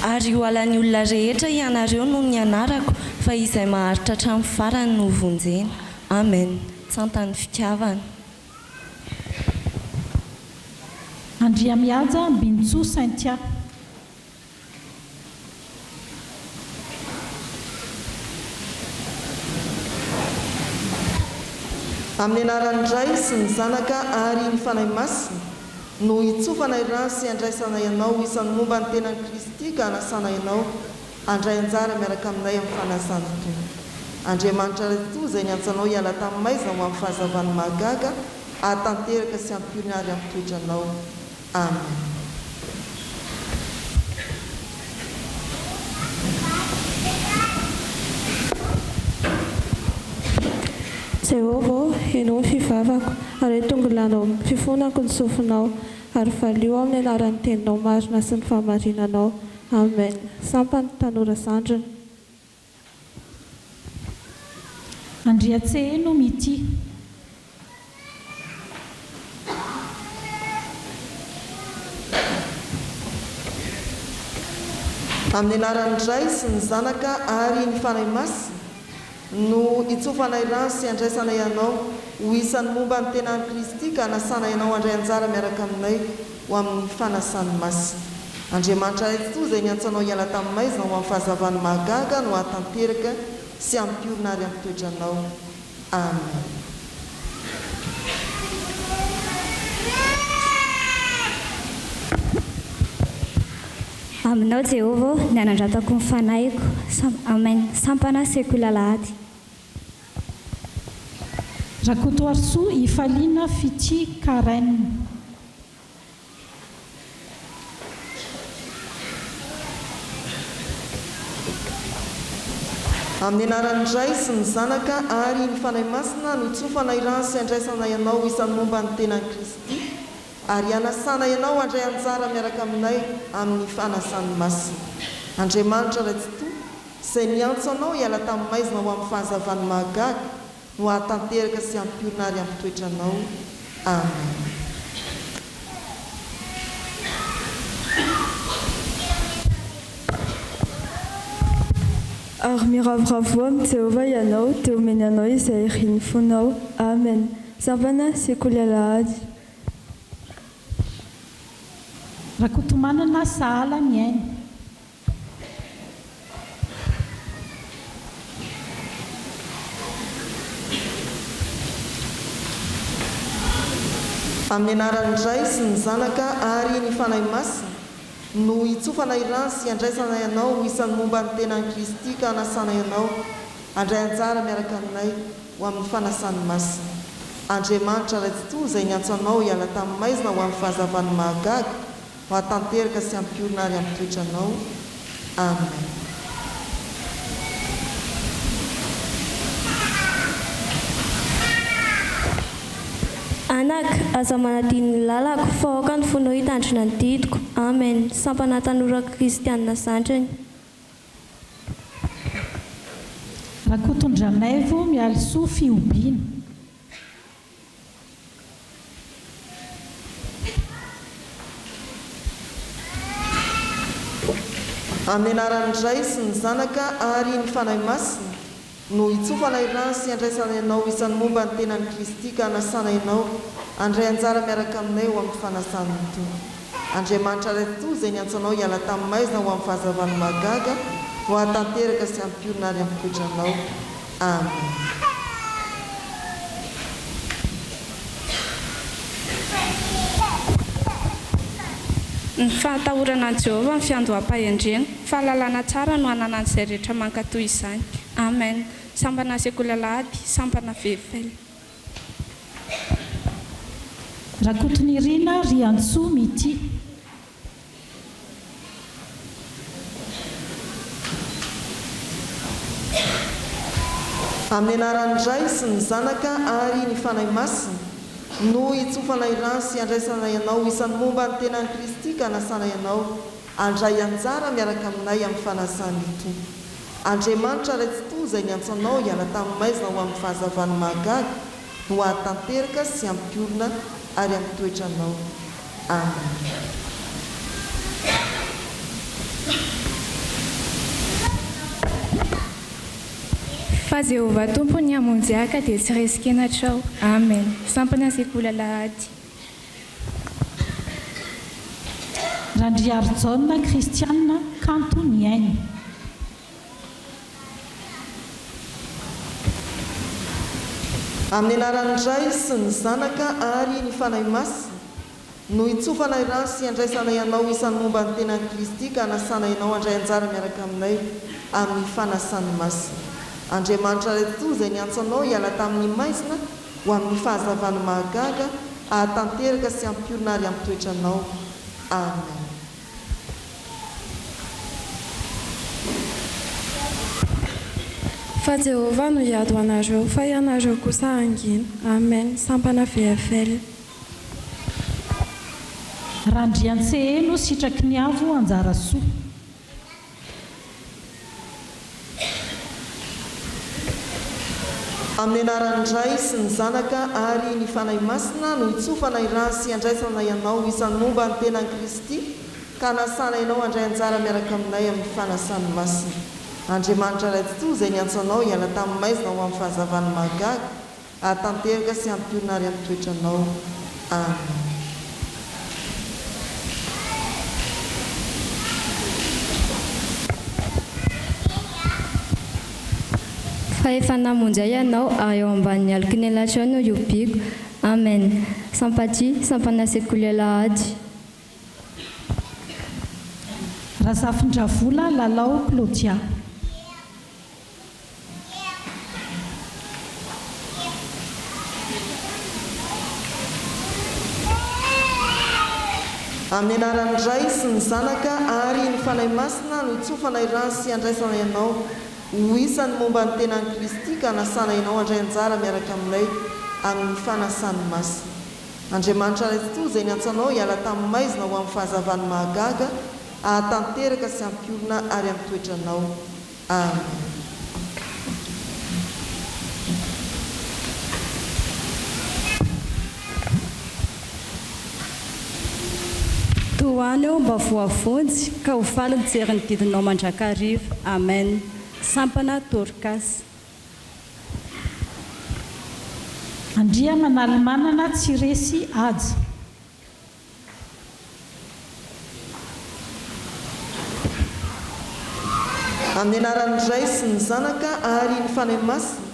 Ary ho alan'ny olona rehetra ianareo no ny anarako fa izay maharitra hatramin'ny farany no vonjena. Amen. Tsanta ny fitiavana. Andriamihaja Bintso Saintia. Amin'ny anaran'ny Ray sy ny Zanaka ary ny Fanahy Masina no itsofana irahana sy andraisana ianao isan'ny momba ny tenan'i Kristy ka hanasana ianao handray anjara miaraka aminay amin'ny Fanasan'ny Tompo. Andriamanitra Raitsitoa izay niantso anao hiala tamin'ny maizina ho amin'ny fahazavany mahagaga ahatanteraka sy ampiorina ary ampitoetranao. Amen. Jehovah, ianao ny fivavako ary tongolanao amin'ny fifonako ny sofinao ary valio amin'ny anaran'ny teninao marina sy ny fahamarinanao. Amen. Sampany tanora zandrina. Andriatseheno Mity. amin'ny anaran'ndray sy ny zanaka ary ny fanahy masina no itsofana irano sy andraisana ianao ho isan'ny momba ny tenan'i Kristy ka anasana ianao andray anjara miaraka aminay ho amin'ny fanasan'ny masina. Andriamanitra eto izay niantsanao hiala tamin'ny maizina ho amin'ny fahazavany mahagaga no hatanteraka sy ampiorina ary amin'ny toetranao. Amen. Aminao Jehovah ny anandratako ny fanahiko. Amen. Sampana sekola lahady. Rakotoarso Ifaliana Fitiavana. Amin'ny anaran'ndray sy ny zanaka ary ny fanahy masina no itsofana irano sy andraisana ianao isan'ny momba ny tenan'i Kristy ary anasana ianao andray anjara miaraka aminay amin'ny fanasan'ny masina. Andriamanitra ratsitoa izay niantso anao hiala tamin'ny maizina ho amin'ny fahazavany mahagaga no hatanteraka sy ampiorina ary amin'ny toetranao. Amen. Ary miravoravo amin'ny Jehovah ianao dia omeny anao izay iriny fonao. Amen. Sampana sekoly alahady. Rakotomanana sahala ny aina. Amin'ny anaran'ndray sy ny zanaka ary ny fanahy masina no itsofana irano sy andraisana ianao ho isan'ny momba ny tenan'i Kristy ka anasana ianao andray anjara miaraka aminay ho amin'ny fanasan'ny masina. Andriamanitra ratsitoa izay niantso anao hiala tamin'ny maizina ho amin'ny fahazavany mahagaga ho hatanteraka sy ampiorina ary amin'ny toetranao. Amen. Anak, aza manadiny ny lalako, fahoaka ny fonao hitandrina ny didiko. Amen. Sampana tanora kristianina zandrany. Rakotondranaivo mialisoa fiobiana. Amin'ny anaran'ndray sy ny zanaka ary ny fanahy masina no itsofana irano sy andraisana ianao isan'ny momba ny tenan'i Kristy ka anasana ianao andray anjara miaraka aminay ho amin'ny Fanasan'ny Tompo. Andriamanitra ratsitoa izay niantso anao hiala tamin'ny maizina ho amin'ny fahazavany mahagaga ho hatanteraka sy ampiorina ary amin'ny toetranao. Amen. Ny fahatahorana an'i Jehovah ny fiandoham-pahendrena, fahalalana tsara no hanana an'izay rehetra mankatoy izany. Amen. Sampana sekoly alahady, sampana vevely. Rakotonirina Riantsoa Mity. Amin'ny anaran'ndray sy ny zanaka ary ny fanahy masina no itsofana irano sy andraisana ianao isan'ny momba ny tenan'i Kristy ka anasana ianao andray anjara miaraka aminay amin'ny Fanasan'ny Tompo. Andriamanitra ratsitoa izay niantso anao hiala tamin'ny maizina ho amin'ny fahazavany mahagaga no hatanteraka sy ampiorina ary amin'ny toetranao. Amen. Fa Jehovah Tompo ny hamonjy dia tsy resikena hatrao. Amen. Sampana sekoly alahady. Randriarjona kristianina kanto ny aina. Amin'ny anaran'ndray sy ny zanaka ary ny fanahy masina no itsofana irano sy andraisana ianao isan'ny momba ny tenan'i Kristy ka anasana ianao andray anjara miaraka aminay amin'ny Fanasan'ny masina. Andriamanitra ratsitoa izay niantso anao hiala tamin'ny maizina ho amin'ny fahazavany mahagaga hatanteraka sy ampiorina ary amin'ny toetranao. Amen. Fa Jehovah no hiady ho anareo, fa ianareo kosa angina. Amen. Sampana vevely. Randriantseheno sitraky ny avo anjara soa. Amin'ny anaran'ndray sy ny zanaka ary ny fanahy masina no itsofana irano sy andraisana ianao isan'ny momba ny tenan'i Kristy ka nasana ianao andray anjara miaraka aminay amin'ny fanasan'ny masina. Andriamanitra raitsoa izay niantsoanao hiala tamin'ny maizina ho amin'ny fahazavany mahagaga atanteraka sy ampiorina ary amin'ny toetranao. Amen. Fa efa namonjy ianao eo ambanin'ny alika ny elatra no iobiko. Amen. Sympathie, sampana sekoly alahady. Razafindravola lalao Claudia. Amin'ny anaran'ny Ray sy ny Zanaka ary ny Fanahy Masina no itsofana irahana sy andraisana ianao ho isan'ny momba ny tenan'i Kristy ka nasana ianao andray anjara miaraka aminay amin'ny fanasan'ny masina. Andriamanitra raitsoa izay niantsoanao hiala tamin'ny maizina ho amin'ny fahazavany mahagaga ahatanteraka sy ampiorina ary amin'ny toetranao. Amen. Toany eo mba voavonjy ka ho faly ny jery ny didinao mandrakariva. Amen. Sampana torikasy. Andria manalimanana tsy resy aja. Amin'ny anaran'ny Ray sy ny Zanaka ary ny Fanahy Masina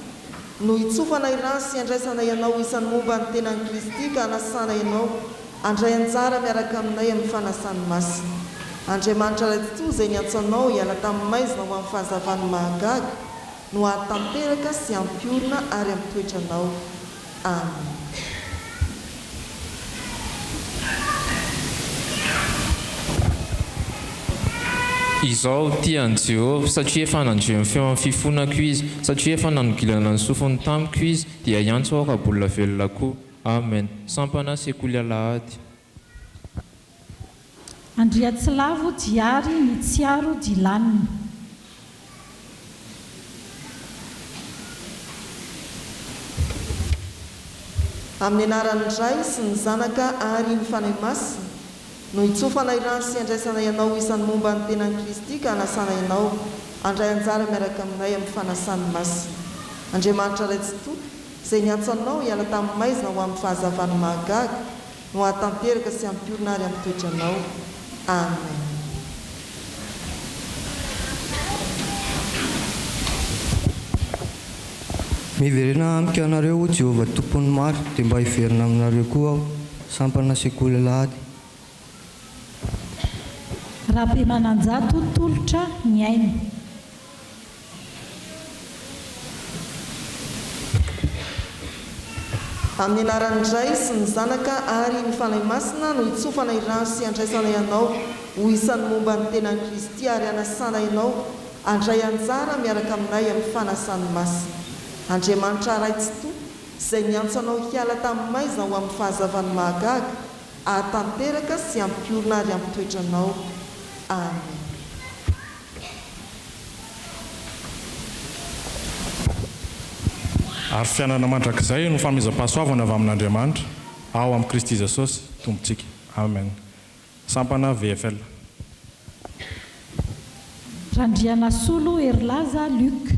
no itsofana irahana sy andraisana ianao isan'ny momba ny tenan'i Kristy ka nasana ianao andray anjara miaraka aminay amin'ny fanasan'ny masina. Andriamanitra raitsoa izay niantsoanao hiala tamin'ny maizina ho amin'ny fahazavany mahagaga no ahatanteraka sy ampiorina ary amin'ny toetranao. Amen. Izao tian'i Jehovah satria efa nandreo ny feo amin'ny fifonako izy, satria efa nanogilana ny sofiny tamiko izy, dia iantso aho ka bolina velona koa. Amen. Sampana sekoly alahady. Andriatsilavo diary ny tsiaro dilaniny. Amin'ny anaran'ny Ray sy ny Zanaka ary ny Fanahy Masina no itsofana irahana sy andraisana ianao isan'ny momba ny tenan'i Kristy ka nasana ianao andray anjara miaraka aminay amin'ny fanasan'ny masina. Andriamanitra raitsoa izay niantsoanao hiala tamin'ny maizina ho amin'ny fahazavany mahagaga no ahatanteraka sy ampiorina ary amin'ny toetranao. Amen. Miverina amika anareo Jehovah tompony maro dia mba hiverina aminareo koa aho. Sampana sekoly alahady. Rabe mananjato tolotra ny aina. Amin'ny anaran'ny Ray sy ny Zanaka ary ny Fanahy Masina no itsofana irahana sy andraisana ianao ho isan'ny momba ny tenan'i Kristy ary anasana ianao andray anjara miaraka aminay amin'ny fanasan'ny masina. Andriamanitra raitsoa izay niantsoanao hiala tamin'ny maizina ho amin'ny fahazavany mahagaga ahatanteraka sy ampiorina ary amin'ny toetranao. Amen. Ary fianana mandrakizay no famizam-pahasoavana avy amin'Andriamanitra ao amin'ny Kristy Jesosy tompontsika. Amen. Sampana VFL. Randriana Solo Erlaza Luc.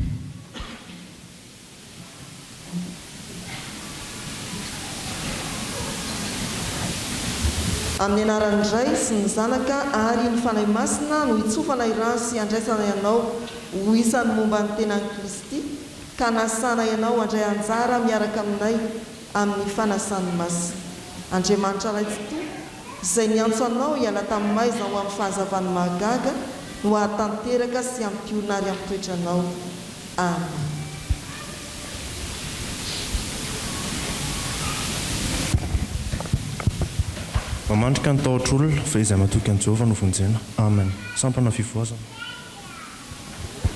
Amin'ny anaran'ny Ray sy ny Zanaka ary ny Fanahy Masina no itsofana irahana sy andraisana ianao ho isan'ny momba ny tenan'i Kristy ka nasana ianao andray anjara miaraka aminay amin'ny fanasan'ny masina. Andriamanitra raitsoa izay niantsoanao hiala tamin'ny maizina ho amin'ny fahazavany mahagaga no ahatanteraka sy ampiorina ary amin'ny toetranao. Amen. Mamandrika ny tahotr'olona fa izay matoky an'i Jehovah no vonjena. Amen. Sampana fivoazana.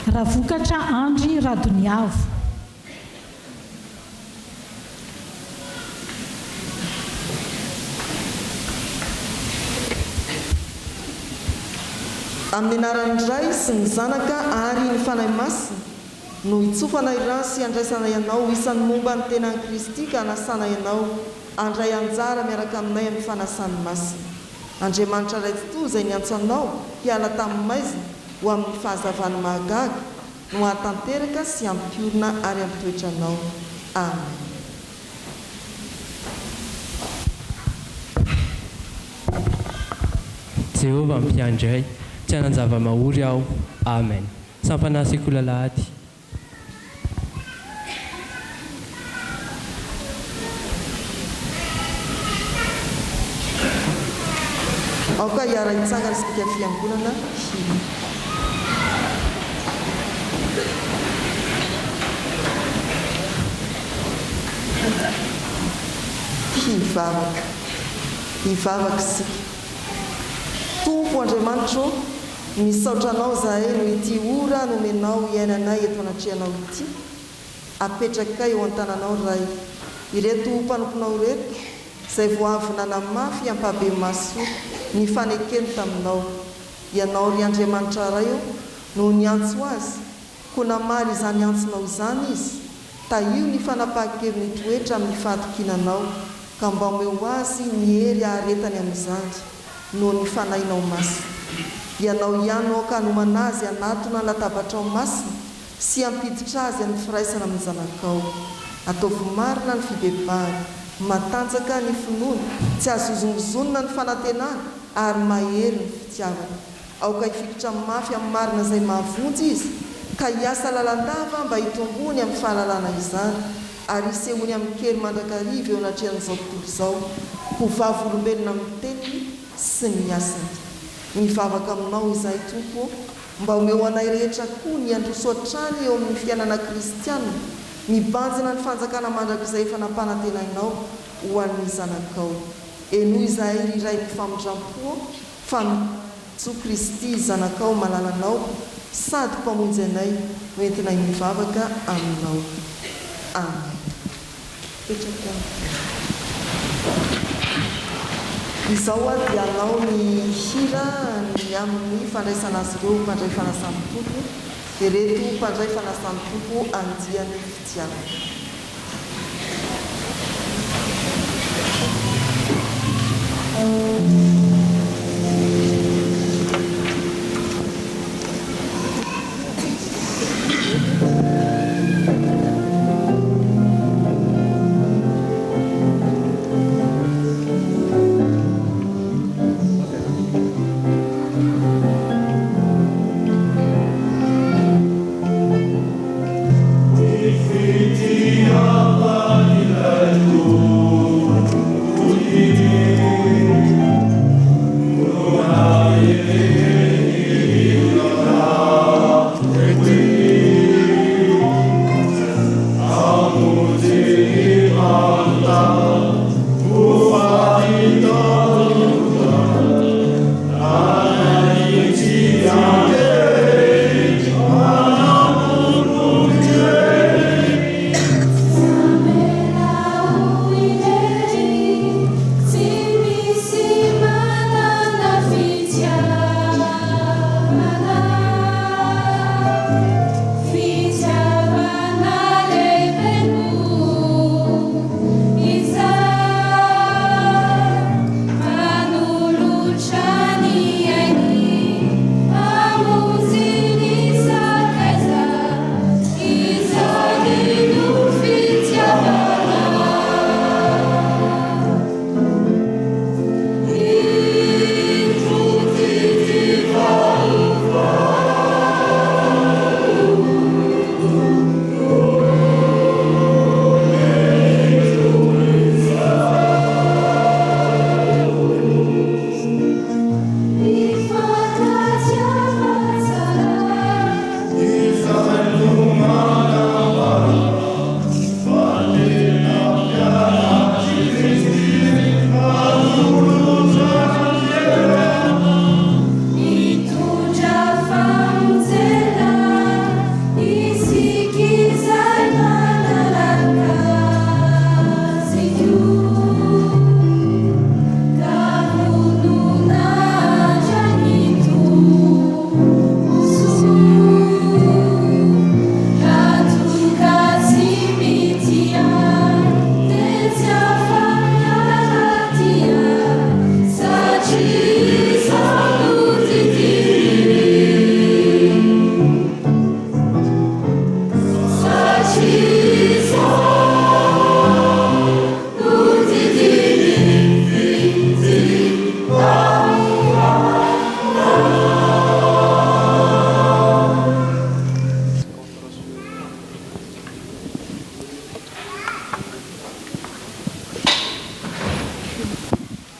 Ravokatra Andry Radoniavo. Amin'ny anaran'ny Ray sy ny Zanaka ary ny Fanahy Masina no itsofana irahana sy andraisana ianao isan'ny momba ny tenan'i Kristy ka nasana ianao andray anjara miaraka aminay amin'ny fanasan'ny masina. Andriamanitra ray tontolo izay niantsanao hiala tamin'ny maizina ho amin'ny fahazavany mahagaga no hatanteraka sy ampiorina ary ampitoetranao. Amen. Jehovah Mpandray, tsy hanan-java-mahory aho. Amen. Sampana sekoly alahady. Ao ka hiara hitsangana isika fiangonana hivavaka isika. Tompo Andriamanitra, misaotra anao zahay no ity ora nomenao iainanay eto anatrehanao ity. Apetraka eo an-tananao ray ireto mpanomponao reto izay voavy nanamafy ampabe maso ny fanekeny taminao. Ianao ry Andriamanitra ray eo no niantso azy, ko namary izany antsonao izany izy. Taio ny fanapahan-keviny toetra amin'ny fahatokinanao, ka mba omeo azy ny hery aharetany amin'izany no ny fanahinao masina. Ianao ihany ao ka nomana azy anatona latabatrao masina sy ampiditra azy amin'ny firaisana amin'ny zanakao. Ataovy marina ny fibebahana, matanjaka ny finoana, tsy azozongozonina ny fanantenana ary mahery ny fitiavana. Aoka hifikitra mafy amin'ny marina izay mahavonjy izy, ka hiasa lalandava mba hitombony amin'ny fahalalana izany, ary isehony amin'ny kely mandrakariva eo anatrehan'izao tontolo izao, ho vavolombelona amin'ny teniny sy ny asany. Mivavaka aminao izahay Tompo, mba omeo anay rehetra koa ny androso hatrany eo amin'ny fiainana kristianina, mibanjina ny fanjakana mandrakizay efa nampanantenainao ho an'ny zanakao. Eno izahay riray ny famindram-po fa Jesoa Kristy zanakao malalanao sady mpamonjy anay no entinay mivavaka aminao. Amen. Izao dia anao ny hira ny amin'ny fandraisana azy ireo mpandray Fanasan'ny Tompo, dia reto mpandray Fanasan'ny Tompo andiany fitiavana. Fitiavana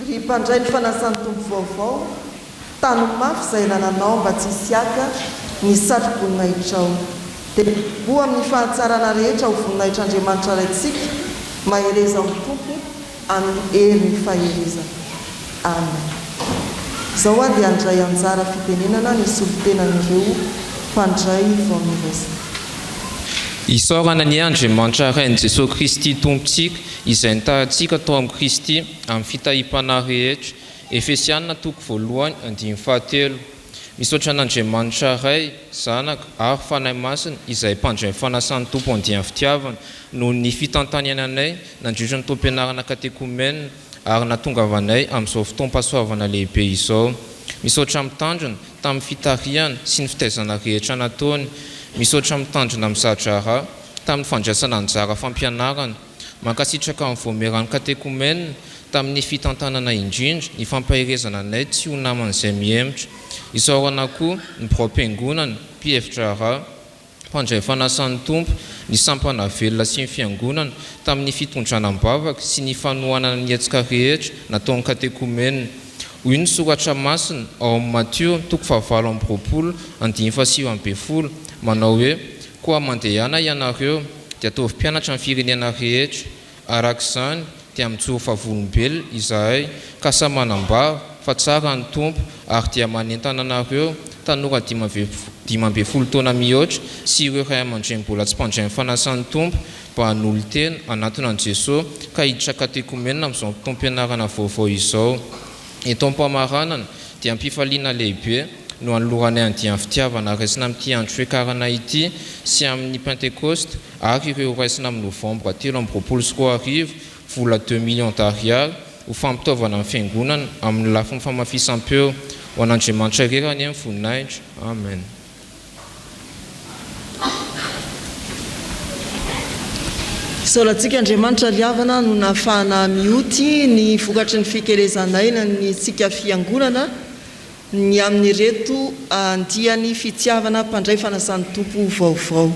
ry mpandray ny Fanasan'ny Tompo vaovao tany mafy izay nananao mba tsy hisiaka ny satroboninahitra dia ho amin'ny fahatsarana rehetra ho voninahitran'Andriamanitra raintsika mahereza amin'ny Tompo amin'ny hery ny faherezana. Amen. Izao a dia andray anjara fitenenana ny solotenan'ireo mpandray vao miraisana. Isaorana ny Andriamanitra Rain'i Jesosy Kristy Tompontsika izay nitarantsika tao amin'ny Kristy amin'ny fitahim-panahy rehetra. Efesianina 2:1-7. Misaotra an'Andriamanitra Ray, Zanaka ary Fanahy Masina izay mpandray Fanasan'ny Tompo andian'ny fitiavana noho ny fitantanana anay nandritra ny tom-pianarana katekomena ary natongavanay amin'izao fotoam-pahasoavana lehibe izao. Misaotra mitandrina tamin'ny fitariana sy ny fitaizana rehetra nataony. Misaotra mitandrina amin'ny zadrara tamin'ny fandraisana anjara fampianarana. Mankasitraka amin'ny voameran'ny katekomena tamin'ny fitantanana indrindra ny fampaherezana anay tsy ho naman'izay miemotra. Isaorana koa ny biraom-piangonana, mpiefitra mpandray Fanasan'ny Tompo, ny sampana velona sy ny fiangonana tamin'ny fitondrana am-bavaka sy ny fanohanana ny hetsika rehetra nataon'ny katekomena. Hoy ny soratra masina ao amin'ny Mateo 7:20 manao hoe koa mandehana ianareo dia ataovy mpianatra amin'ny firenena rehetra. Arak'izany dia mijoro favolombelona izahay ka sa manambara fa tsara ny Tompo ary dia manentana anareo tanora 12 taona mihoatra sy ireo ray aman-dreny mbola tsy mpandray Fanasan'ny Tompo mba hanolo tena anatinan'i Jesosy ka hiditra katekomena amin'izao fotoam-pianarana vaovao izao. Eto am-pamaranana dia mpifaliana lehibe no anoloranay andian'ny fitiavana raisina amin'ity andro Fjkm ity sy amin'ny Pentecoste ary ireo raisina amin'ny Novambra 13 vola 2 millions d'ariary ho fampitaovana amin'ny fiangonana amin'ny lafiny famafisam-peo ho an'Andriamanitra rerany amin'ny voninahitra. Amen. Saolantsika Andriamanitra liavana no nahafahana mioty ny vokatry ny fikelezanay ny tsika fiangonana ny amin'ireto andian'ny fitiavana mpandray Fanasan'ny Tompo vaovao.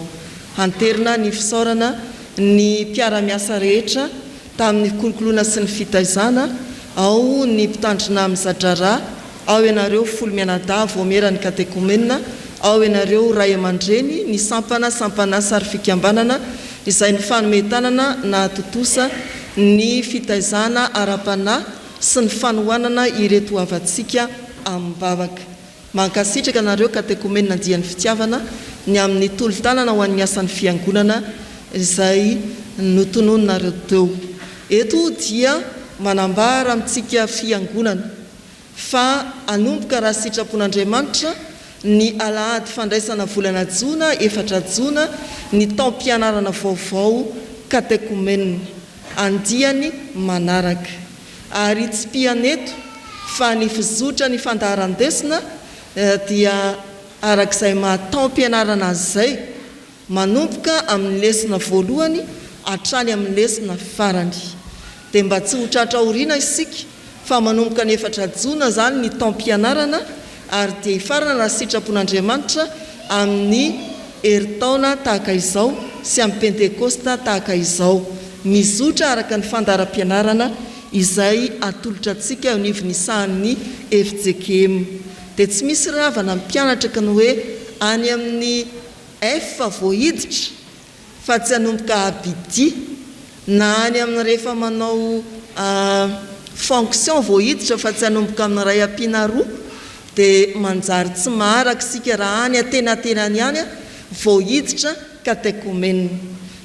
Hanterina ny fisaorana ny mpiara-miasa rehetra tamin'ny kolokoloana sy ny fitaizana, ao ny mpitandrina amin'ny zadrara, ao ianareo folo mianadahy voamerany katekomena, ao ianareo ray aman-dreny ny sampana sary fikambanana izay ny fanometanana na totosa ny fitaizana ara-panahy sy ny fanohanana ireto avantsika amin'ny bavaka. Mankasitraka anareo katekomena andian'ny fitiavana ny amin'ny tolo-tanana ho an'ny asan'ny fiangonana izay notononareo teo. Eto dia manambara amintsika fiangonana fa anomboka raha sitrapon'Andriamanitra ny alahady fandraisana volana Jona 4 Jona ny taom-pianarana vaovao katekomena andiany manaraka ary tsy pianeto fa ny fizotra ny fandaharan-desina dia arak'izay mahataom-pianarana azay manomboka amin'ny lesona voalohany hatrany amin'ny lesona farany. Dia mba tsy ho tratra aoriana isika fa manomboka ny 4 Jona zany ny taom-pianarana ary dia hifarana raha sitrapon'Andriamanitra amin'ny heritaona tahaka izao sy amin'ny Pentekosta tahaka izao, mizotra araka ny fandaharam-pianarana izay atolotra antsika eo anivon'isahan'ny Fjkm. Dia tsy misy ravana mpianatra ka ny hoe any amin'ny F voahiditra fa tsy hanomboka abidi na any amin'ny rehefa manao fonction voahiditra fa tsy hanomboka amin'ny ray ampiana roa dia manjary tsy maharaka sika raha any atenatenany any voahiditra katekomena.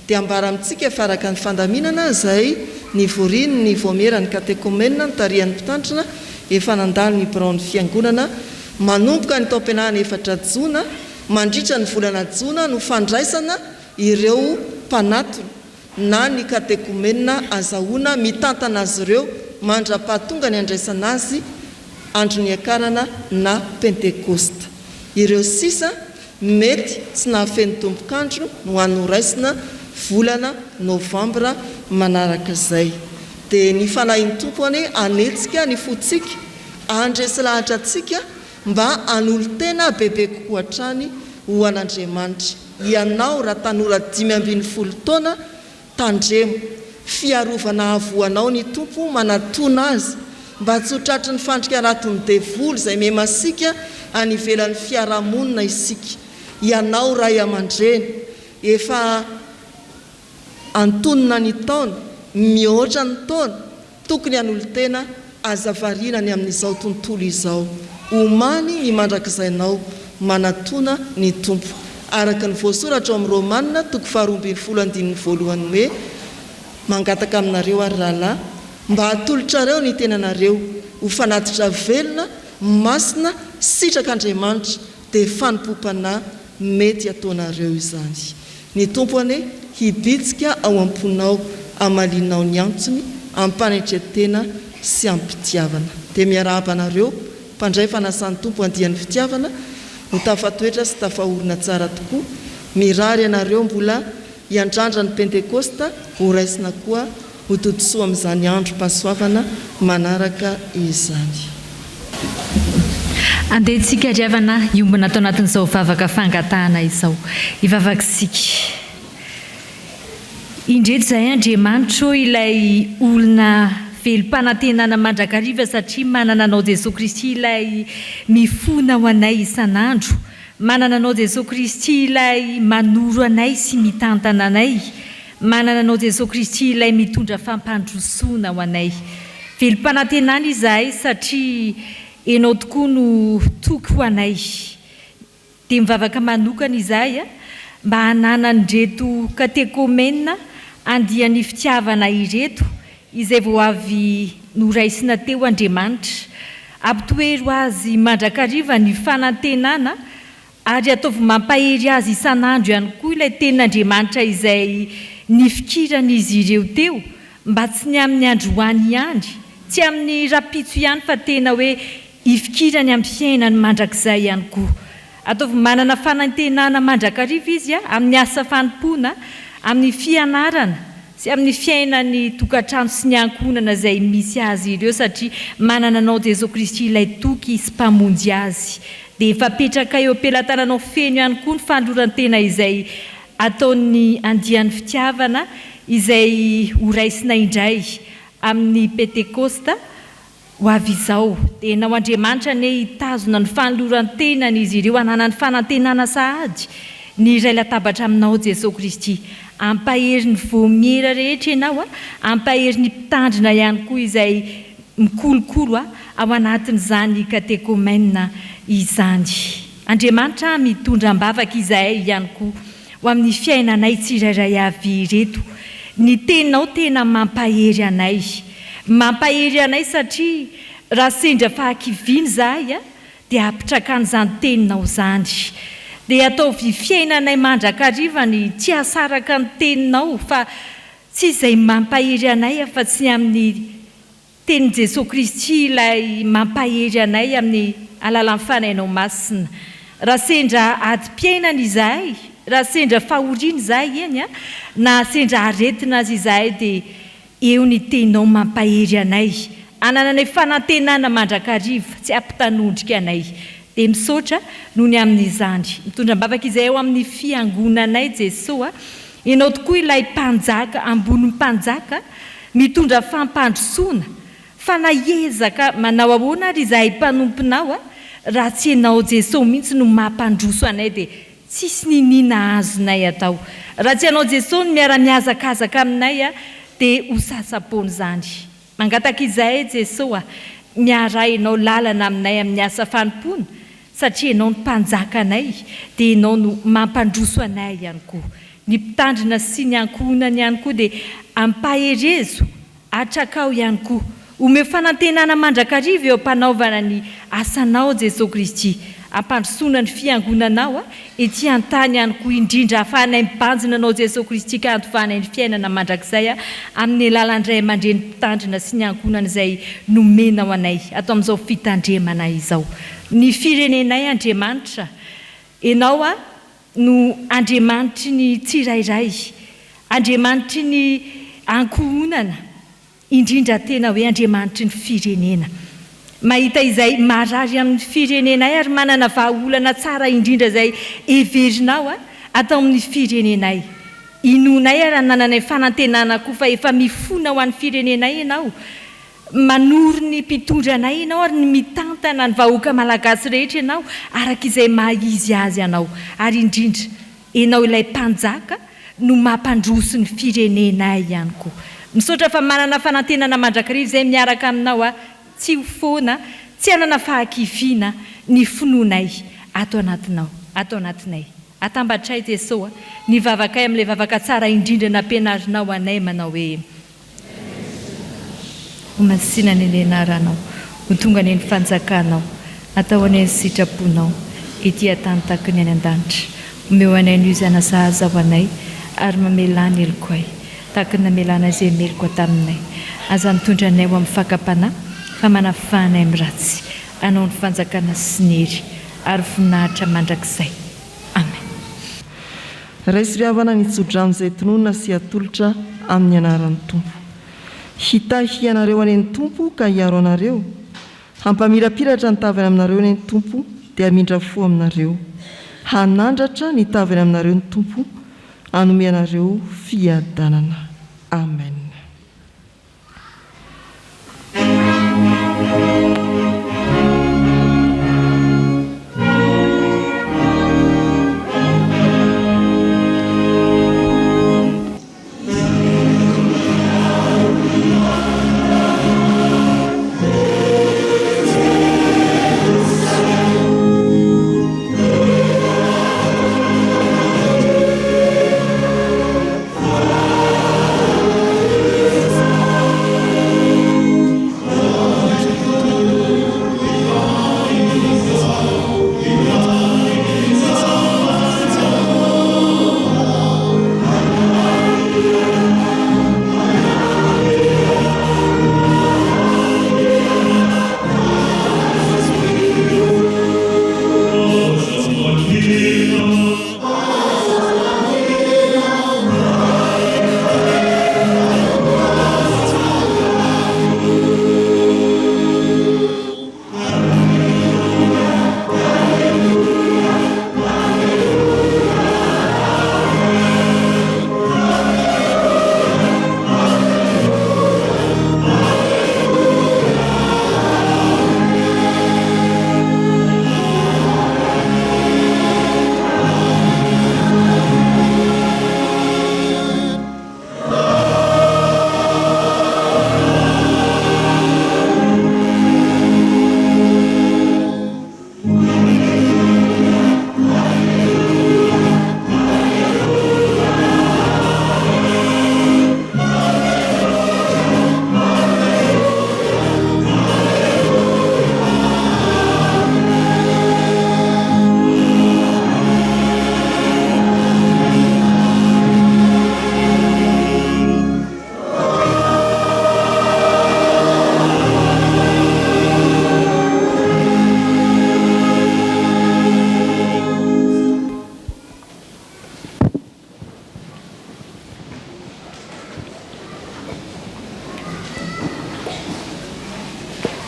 Dia ambara amintsika fa araka ny fandaminana izay ny voriny ny voamerany katekomena nitarihan'ny mpitandrina efa nandalo ny biraon'ny fiangonana manomboka ny taom-pianarana 4 Jona mandritra ny volana Jona no fandraisana ireo mpanatona na ny katekomena azahoana mitantana azy ireo mandra-pahatonga ny andraisana azy andro NIAKARANA na Pentekosta. Ireo sisa mety tsy nahafeny tompokandro no hanoraisina volana Novambra manaraka izay. Dia ny fanahin'ny Tompo any anetsika ny fotsika andresy lahatra atsika mba hanolo tena bebe kokoa hatrany ho an'Andriamanitra. Ianao raha tanora 5-10 taona tandremo fiarovana avoanao ny Tompo manatona azy mba tsotratry ny fandrika ratony devoly izay memasika anivelan'ny fiarahamonina isika ianao ray aman-dreny efa antonona ny taona mihoatra ny taona tokony an'olo-tena azavarinany amin'izao tontolo izao omany ny mandrakizainao manatona ny tompo araka ny voasoratra amin'ny romanina toko 2:12 hoe mangataka aminareo ary rahalahy mba hatolotrareo ny tenanareo ho fanatitra velona masina sitrak'Andriamanitra dia fanompom-panahy mety ataonareo izany ny tompo ane hiditsika ao am-ponao amalinao ny antsony ampanetretena sy ampitiavana dia miarahaba-nareo mpandray Fanasan'ny Tompo andian'ny fitiavana ho tafatoetra sy tafahorina tsara tokoa mirary ianareo mbola hiandrandra ny pentekosta ho raisina koa ho totosoa amin'izany andro mpasoavana manaraka izany. Andehantsika riavana iombona atao anatin'izao vavaka fangatahana izao ivavakisika indreto izay Andriamanitra ilay olona velom-panantenana mandrakariva satria manana anao Jesosy Kristy ilay mifona ho anay isan'andro, manana anao Jesosy Kristy ilay manoro anay sy mitantana anay, manana anao Jesosy Kristy ilay mitondra fampandrosoana ho anay. Velom-panantenana izahay satria enao tokoa no toky ho anay. Dia mivavaka manokana izahay mba hananany reto katekomena andian'ny fitiavana ireto izay vao avy noraisina teo Andriamanitra ampitoero azy mandrakariva ny fanantenana ary ataovy mampahery azy isan'andro ihany koa ilay tenin'Andriamanitra izay nifikiran'izy ireo teo mba tsy ny amin'ny andro hoany ihany, tsy amin'ny rapitso ihany fa tena hoe ifikirany amin'ny fiainany mandrakizay ihany koa. Ataovy manana fanantenana mandrakariva izy amin'ny asa fanompoana, amin'ny fianarana sy amin'ny fiainany tokantrano sy ny ankonana izay misy azy ireo satria manana anao Jesosy Kristy ilay toky sy mpamonjy azy. Dia efa petraka eo am-pelatananao feno ihany koa ny fandroran-tena izay ataon'ny andian'ny fitiavana izay horaisina indray amin'ny pentekosta ho avy izao. Dia nao Andriamanitra ane hitazona ny fanoloran-tenany izy ireo hananany fanantenana sahady ny iray latabatra aminao Jesosy Kristy, ampahery ny voamiera rehetra ianao ampahery ny mpitandrina ihany koa izay mikolokolo ao anatin'izany katekomena izany. Andriamanitra mitondra mbavaka izahay ihany koa ho amin'ny fiainanay tsirairay avy reto. Ny teninao tena mampahery anay satria raha sendra fahakiviana izahay dia apitraka an'izany teninao zany. Dia ataovy fiainanay mandrakariva ny tsy hasaraka ny teninao fa tsy izay mampahery anay fa tsy amin'ny tenin Jesosy Kristy ilay mampahery anay amin'ny alalan'ny fanainao masina. Raha sendra adi-piainana izahay, raha sendra fahoriana izahay eny na sendra aretina azy izahay dia eo ny teninao mampahery anay, anananay fanantenana mandrakariva tsy ampitanondrika anay. Dia misaotra noho ny amin'izany mitondra mbavaka izay eo amin'ny fiangonanay Jesosy ianao tokoa ilay mpanjaka ambony mpanjaka mitondra fampandrosoana fa naezaka manao ahoana ary izahay mpanomponao raha tsy ianao Jesosy mihitsy no mampandroso anay dia tsisy ninina azonay atao. Raha tsy ianao Jesosy no miara-miazakazaka aminay dia ho sasapony izany. Mangataka izahay Jesosy miara ianao lalana aminay amin'ny asa fanompoana satria ianao no mpanjaka anay dia ianao no mampandroso anay ihany koa. Ny mpitandrina sy ny ankonany ihany koa dia ampaherezo atrakao ihany koa. Omeo fanantenana mandrakariva eo am-panaovana ny asanao Jesosy Kristy, ampandrosoana ny fiangonanao ety an-tany ihany koa indrindra ahafahanay mibanjina anao Jesosy Kristy ka antofanay ny fiainana mandrakizay amin'ny alalandray aman-dreny mpitandrina sy ny ankonana izay nomena ho anay atao amin'izao fitandremana izao. Ny firenenay Andriamanitra, ianao no Andriamanitry ny tsirairay, Andriamanitry ny ankohonana, indrindra tena hoe Andriamanitry ny firenena. Mahita izay marary amin'ny firenenay ary manana vahaolana tsara indrindra izay everinao atao amin'ny firenenay. Inonay ary nananay fanantenana koa fa efa mifona ho an'ny firenenay ianao manoro ny mpitondranay ianao ary ny mitantana ny vahoaka malagasy rehetra ianao araka izay mahizy azy ianao ary indrindra ianao ilay mpanjaka no mampandroso ny firenenay ihany koa. Misaotra fa manana fanantenana mandrakariva izay miaraka aminao a tsy ho foana tsy hanana fahakifiana ny finoanay ato anatinay atambatray Jesosy ny vavakay amin'ilay vavaka tsara indrindra nampianarinao anay manao hoe ho masina ny anaranao ho tonga ny fanjakanao atao anay ny sitraponao ety atany tahaka ny any an-danitra omeo anay ny izana zaza ho anay ary mamelana elokoay tahaka ny namelana izay meloko taminay aza mitondra anay ho amin'ny fakapanahy fa manafanay amin'ny ratsy anao ny fanjakana sy ny hery ary voninahitra mandrakizay. Amen. Raisy riavana ny Tsodrano izay tononona sy atolotra amin'ny anaran'ny Tompo. Hitahy anareo any ny Tompo ka hiaro anareo. Hampamirapiratra ny tavany aminareo any ny Tompo dia hamindra fo aminareo. Hanandratra ny tavany aminareo ny Tompo hanome anareo fiadanana. Amen.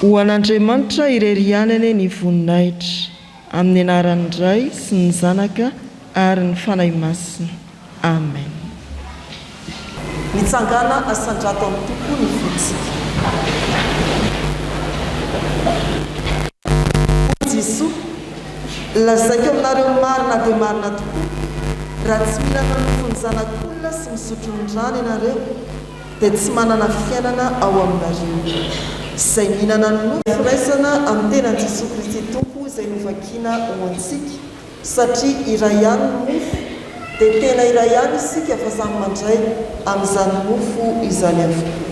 Ho an'Andriamanitra irerianany ny voninahitra amin'ny anaran'ny Ray sy ny Zanaka ary ny Fanahy Masina. Amen. Mitsangana asandrato amin'ny Tompo ny fotsika. Jesosy, lazaiko aminareo marina dia marina tokoa. Raha tsy mihinana nofo ny zanak'olona sy misotro ny rano ianareo, dia tsy manana fiainana ao aminareo. Izay mihinana ny nofo firaisana amin'ny tenan Jesosy Kristy Tompo izay novakiana ho antsika, satria iray ihany ny nofo, dia tena iray ihany isika fa samy mandray amin'izany nofo izany avokoa.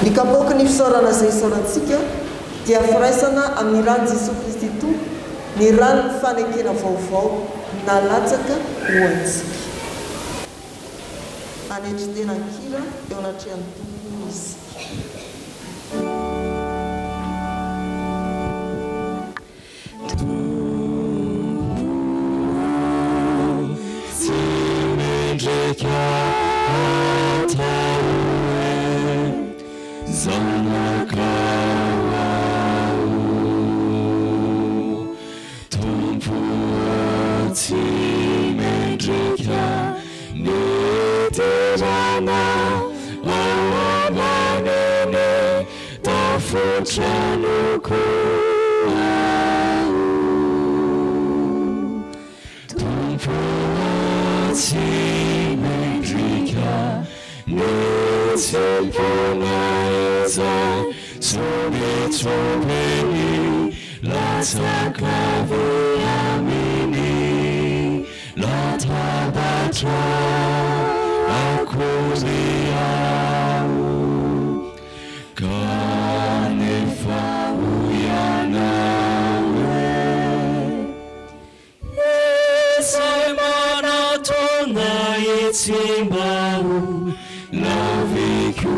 Ny kapoaka ny fisaorana izay isaorantsika dia firaisana amin'ny rano Jesosy Kristy Tompo, ny rano ny fanekena vaovao nalatsaka ho antsika. Anetry tena kira eo anatrehan'ny Tompo izy. Fidirana, afotranoko Tompo tsy mendrika netsempona ezay sometsompeny latsakavy aminy latabatra akory ao kanefa hoianao izay manatona itsim-bao laviko